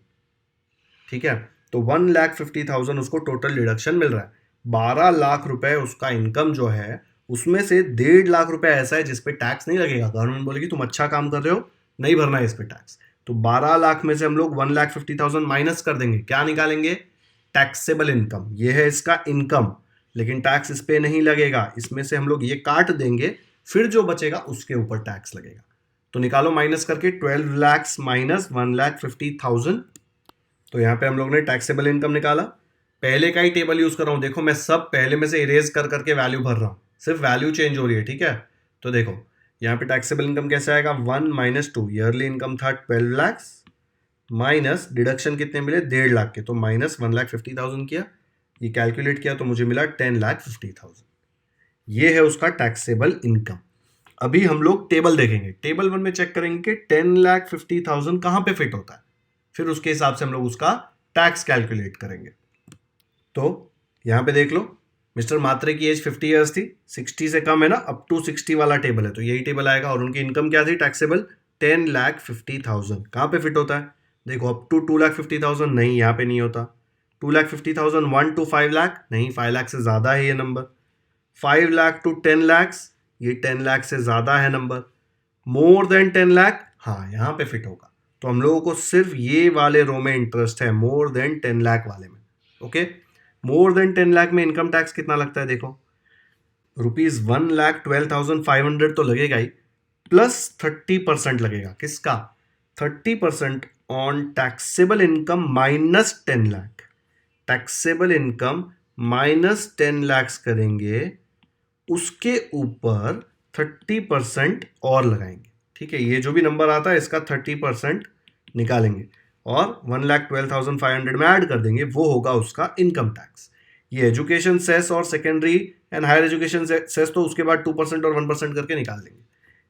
ठीक है। तो 1,50,000 उसको टोटल डिडक्शन मिल रहा है। 12 लाख रुपए उसका इनकम जो है, उसमें से 1.5 लाख रुपए ऐसा है जिसपे टैक्स नहीं लगेगा। गवर्नमेंट बोलेगी तुम अच्छा काम कर रहे हो, नहीं भरना है इस पे टैक्स। तो 12 लाख में से हम लोग 1,50,000 माइनस कर देंगे, क्या निकालेंगे, टैक्सेबल इनकम। ये है इसका इनकम, लेकिन टैक्स इस पे नहीं लगेगा, इसमें से हम लोग ये काट देंगे, फिर जो बचेगा उसके ऊपर टैक्स लगेगा। तो निकालो माइनस करके, 12 lakhs माइनस 1,50,000। तो यहाँ पे हम लोग ने टैक्सेबल इनकम निकाला, पहले का ही टेबल यूज कर रहा हूं, देखो मैं सब पहले में से इरेज कर करके वैल्यू भर रहा हूं, सिर्फ वैल्यू चेंज हो रही है, ठीक है। तो देखो यहाँ पे टैक्सेबल इनकम कैसे आएगा, 1 - 2, ईयरली इनकम था 12 लाख माइनस डिडक्शन कितने मिले 1.5 लाख के, तो -1,50,000 किया, ये कैलकुलेट किया तो मुझे मिला 10,50,000। ये है उसका टैक्सेबल इनकम। अभी हम लोग टेबल देखेंगे, टेबल 1 में चेक करेंगे कि 10,50,000 कहां पे फिट होता है, फिर उसके हिसाब से हम लोग उसका टैक्स कैलकुलेट करेंगे। तो यहां पे देख लो, मिस्टर मात्रे की एज 50 ईयर्स थी, 60 से कम है ना, अप टू 60 वाला टेबल है, तो यही टेबल आएगा। और उनकी इनकम क्या थी टैक्सेबल, 10,50,000। कहां पे फिट होता है, देखो अप टू 2,50,000 नहीं, यहाँ पे नहीं होता। 2,50,000 1 to 5 लाख नहीं, 5 लाख से ज्यादा है ये नंबर। 5 लाख to 10 लाख, ये 10 लाख से ज्यादा है नंबर। मोर देन 10 लाख, हाँ यहाँ पे फिट होगा। तो हम लोगों को सिर्फ ये वाले रो में इंटरेस्ट है, मोर देन 10 लाख वाले में। ओके, मोर देन 10 लाख में इनकम टैक्स कितना लगता है, देखो ₹1,12,500 तो लगेगा ही, प्लस 30% लगेगा, किसका, 30% on taxable income minus 10 lakh. Taxable income minus 10 lakh करेंगे, उसके ऊपर 30% और लगाएंगे, ठीक है। ये जो भी नंबर आता है इसका 30% निकालेंगे और 1,12,500 में ऐड कर देंगे, वो होगा उसका इनकम टैक्स। ये एजुकेशन सेस और secondary and higher education cess तो उसके बाद 2% और 1% करके निकाल देंगे,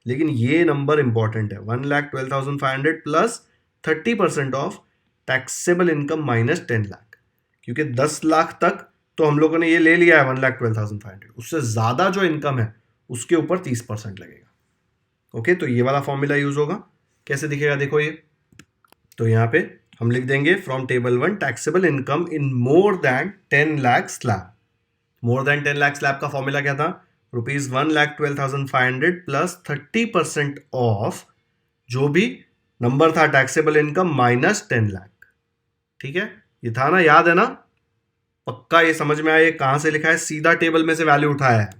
लेकिन ये नंबर इंपॉर्टेंट है, 1,12,500 plus 30% of taxable income minus 10 lakh, क्योंकि 10 लाख तक तो हम लोगों ने ये ले लिया है 1,12,500, उससे ज्यादा जो इनकम है उसके ऊपर 30% लगेगा। ओके, तो ये वाला फॉर्मूला यूज होगा। कैसे दिखेगा, देखो ये, तो यहाँ पे हम लिख देंगे from table 1 taxable income in more than 10 lakh slab. More than 10 lakh slab का फॉर्मूला क्या था, ₹1,12,500 प्लस 30% ऑफ जो भी नंबर था टैक्सेबल इनकम माइनस 10 लाख। ठीक है, ये था ना, याद है ना, पक्का ये समझ में आया, ये कहां से लिखा है, सीधा टेबल में से वैल्यू उठाया है।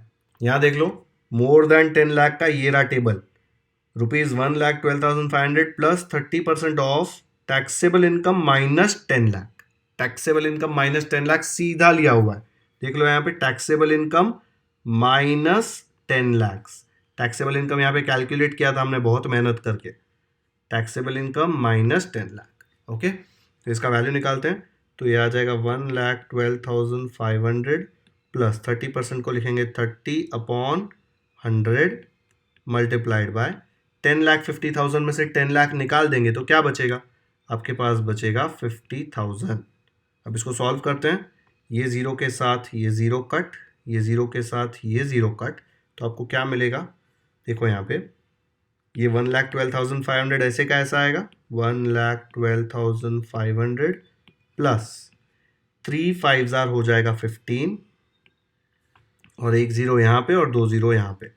यहां देख लो, मोर देन 10 लाख का ये रहा table, ₹1,12,500 plus 30% of taxable income minus 10 lakh. Taxable income minus 10 lakh सीधा लिया हुआ है, देख लो यहाँ पे taxable income minus 10 lakh. Taxable income यहाँ पे कैलकुलेट किया था हमने बहुत मेहनत करके, taxable income minus 10 lakh. Okay, तो इसका वैल्यू निकालते हैं, तो ये आ जाएगा 1,12,500 प्लस 30% को लिखेंगे 30/100 मल्टीप्लाइड बाय 10,50,000 में से 10 लाख निकाल देंगे तो क्या बचेगा, आपके पास बचेगा 50,000। अब इसको सॉल्व करते हैं, ये ज़ीरो के साथ ये ज़ीरो कट, ये ज़ीरो के साथ ये ज़ीरो कट, तो आपको क्या मिलेगा, देखो यहाँ पे ये 1,12,500 ऐसे का ऐसा आएगा, 1,12,500 प्लस 3 5 हो जाएगा 15, और एक ज़ीरो यहाँ पे और 2 ज़ीरो यहाँ पे,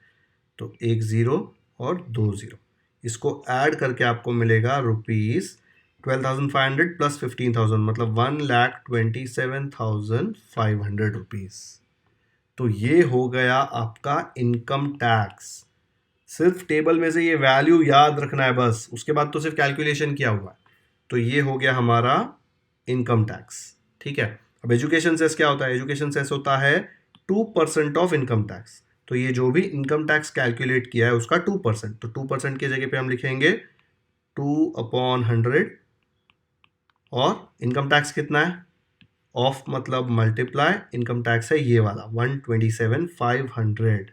तो एक ज़ीरो और 2 ज़ीरो, इसको ऐड करके आपको मिलेगा ₹12,500 प्लस 15,000, मतलब 1,27,500 रुपीज़। तो ये हो गया आपका इनकम टैक्स। सिर्फ टेबल में से ये वैल्यू याद रखना है बस, उसके बाद तो सिर्फ कैलकुलेशन किया हुआ है। तो ये हो गया हमारा इनकम टैक्स, ठीक है। अब एजुकेशन सेस क्या होता है, एजुकेशन सेस होता है 2% ऑफ इनकम टैक्स। तो ये जो भी इनकम टैक्स कैलकुलेट किया है उसका 2%, तो 2% की जगह पे हम लिखेंगे 2/100, और इनकम टैक्स कितना है, ऑफ मतलब मल्टीप्लाई, इनकम टैक्स है ये वाला 127,500।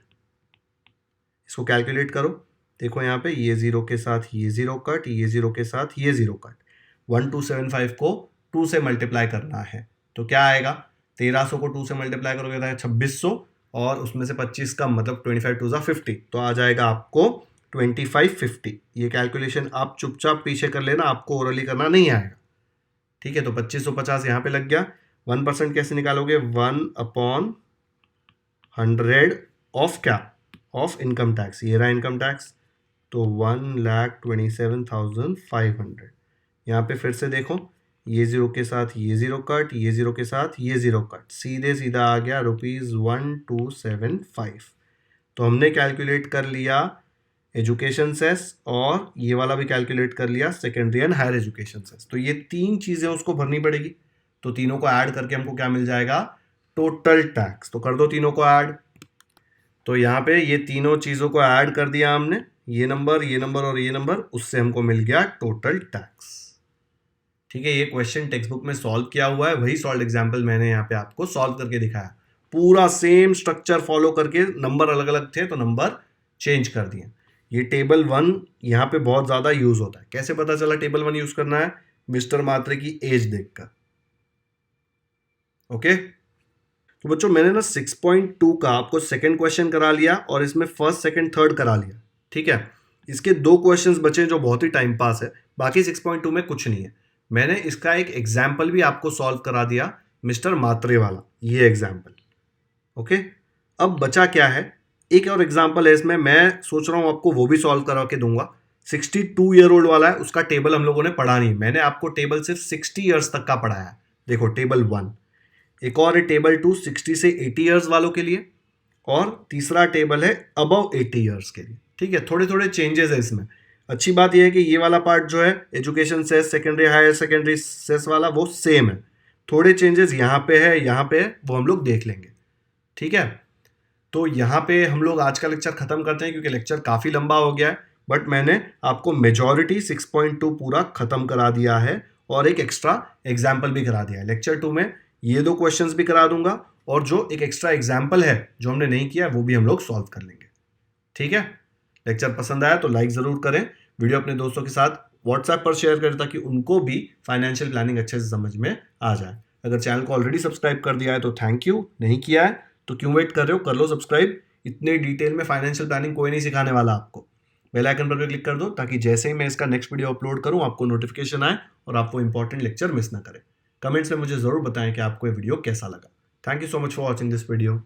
इसको कैलकुलेट करो, देखो यहाँ पे ये ज़ीरो के साथ ये ज़ीरो कट, ये ज़ीरो के साथ ये ज़ीरो कट, 1275 को 2 से मल्टीप्लाई करना है तो क्या आएगा, 1300 को 2 से मल्टीप्लाई करोगे तो 2600, और उसमें से 25 का मतलब 25 2 50, तो आ जाएगा आपको 2550। ये कैलकुलेशन आप चुपचाप पीछे कर लेना, आपको ओरली करना नहीं आएगा, ठीक है। तो 2550 यहाँ पे लग गया। 1% कैसे निकालोगे, 1/100 ऑफ क्या, ऑफ इनकम टैक्स, ये रहा इनकम टैक्स, तो 1,27,500। यहाँ पे फिर से देखो, ये ज़ीरो के साथ ये ज़ीरो कट, ये ज़ीरो के साथ ये ज़ीरो कट, सीधे सीधा आ गया ₹1275। तो हमने कैलकुलेट कर लिया एजुकेशन सेस, और ये वाला भी कैलकुलेट कर लिया secondary and higher education cess. तो ये 3 चीज़ें उसको भरनी पड़ेगी, तो तीनों को ऐड करके हमको क्या मिल जाएगा, टोटल टैक्स। तो कर दो तीनों को ऐड। तो यहाँ पे ये तीनों चीजों को ऐड कर दिया हमने, ये नंबर और ये नंबर, उससे हमको मिल गया टोटल टैक्स। ठीक है, ये क्वेश्चन टेक्स्ट बुक में सॉल्व किया हुआ है, वही सॉल्व एग्जाम्पल मैंने यहाँ पे आपको सॉल्व करके दिखाया। पूरा सेम स्ट्रक्चर फॉलो करके, नंबर अलग अलग थे तो नंबर चेंज कर दिए। ये टेबल 1 यहाँ पे बहुत ज्यादा यूज होता है। कैसे पता चला टेबल 1 यूज करना है? मिस्टर मात्रे की एज देखकर। ओके, तो बच्चों मैंने ना 6.2 का आपको सेकंड क्वेश्चन करा लिया और इसमें फर्स्ट सेकंड थर्ड करा लिया। ठीक है, इसके 2 क्वेश्चंस बचे जो बहुत ही टाइम पास है, बाकी 6.2 में कुछ नहीं है। मैंने इसका एक एग्जाम्पल भी आपको सॉल्व करा दिया, मिस्टर मात्रे वाला, ये एग्जाम्पल। ओके, अब बचा क्या है, एक और एग्जाम्पल है इसमें, मैं सोच रहा हूं आपको वो भी सॉल्व करा के दूंगा। 62 ईयर ओल्ड वाला है, उसका टेबल हम लोगों ने पढ़ा नहीं, मैंने आपको टेबल सिर्फ 60 ईयर्स तक का पढ़ाया है। देखो टेबल 1, एक और है टेबल 2 60 से 80 ईयर्स वालों के लिए, और तीसरा टेबल है अबव 80 ईयर्स के लिए। ठीक है, थोड़े थोड़े चेंजेस है इसमें। अच्छी बात यह है कि ये वाला पार्ट जो है education cess, secondary higher secondary cess वाला, वो सेम है। थोड़े चेंजेस यहाँ पे है, यहाँ पे है, वो हम लोग देख लेंगे। ठीक है, तो यहाँ पे हम लोग आज का लेक्चर खत्म करते हैं क्योंकि लेक्चर काफ़ी लंबा हो गया है, बट मैंने आपको मेजॉरिटी 6.2 पूरा खत्म करा दिया है और एक एक्स्ट्रा एग्जाम्पल भी करा दिया है। लेक्चर 2 में ये 2 क्वेश्चंस भी करा दूंगा और जो एक एक्स्ट्रा एग्जाम्पल है जो हमने नहीं किया वो भी हम लोग सॉल्व कर लेंगे। ठीक है, लेक्चर पसंद आया तो लाइक ज़रूर करें, वीडियो अपने दोस्तों के साथ व्हाट्सएप पर शेयर करें ताकि उनको भी फाइनेंशियल प्लानिंग अच्छे से समझ में आ जाए। अगर चैनल को ऑलरेडी सब्सक्राइब कर दिया है तो थैंक यू, नहीं किया है तो क्यों वेट कर रहे हो, कर लो सब्सक्राइब। इतने डिटेल में फाइनेंशियल प्लानिंग कोई नहीं सिखाने वाला आपको। बेल आइकन पर भी क्लिक कर दो ताकि जैसे ही मैं इसका नेक्स्ट वीडियो अपलोड करूं आपको नोटिफिकेशन आए और आपको इंपॉर्टेंट लेक्चर मिस ना करे। कमेंट्स में मुझे ज़रूर बताएं कि आपको ये वीडियो कैसा लगा। Thank you so much for watching this video.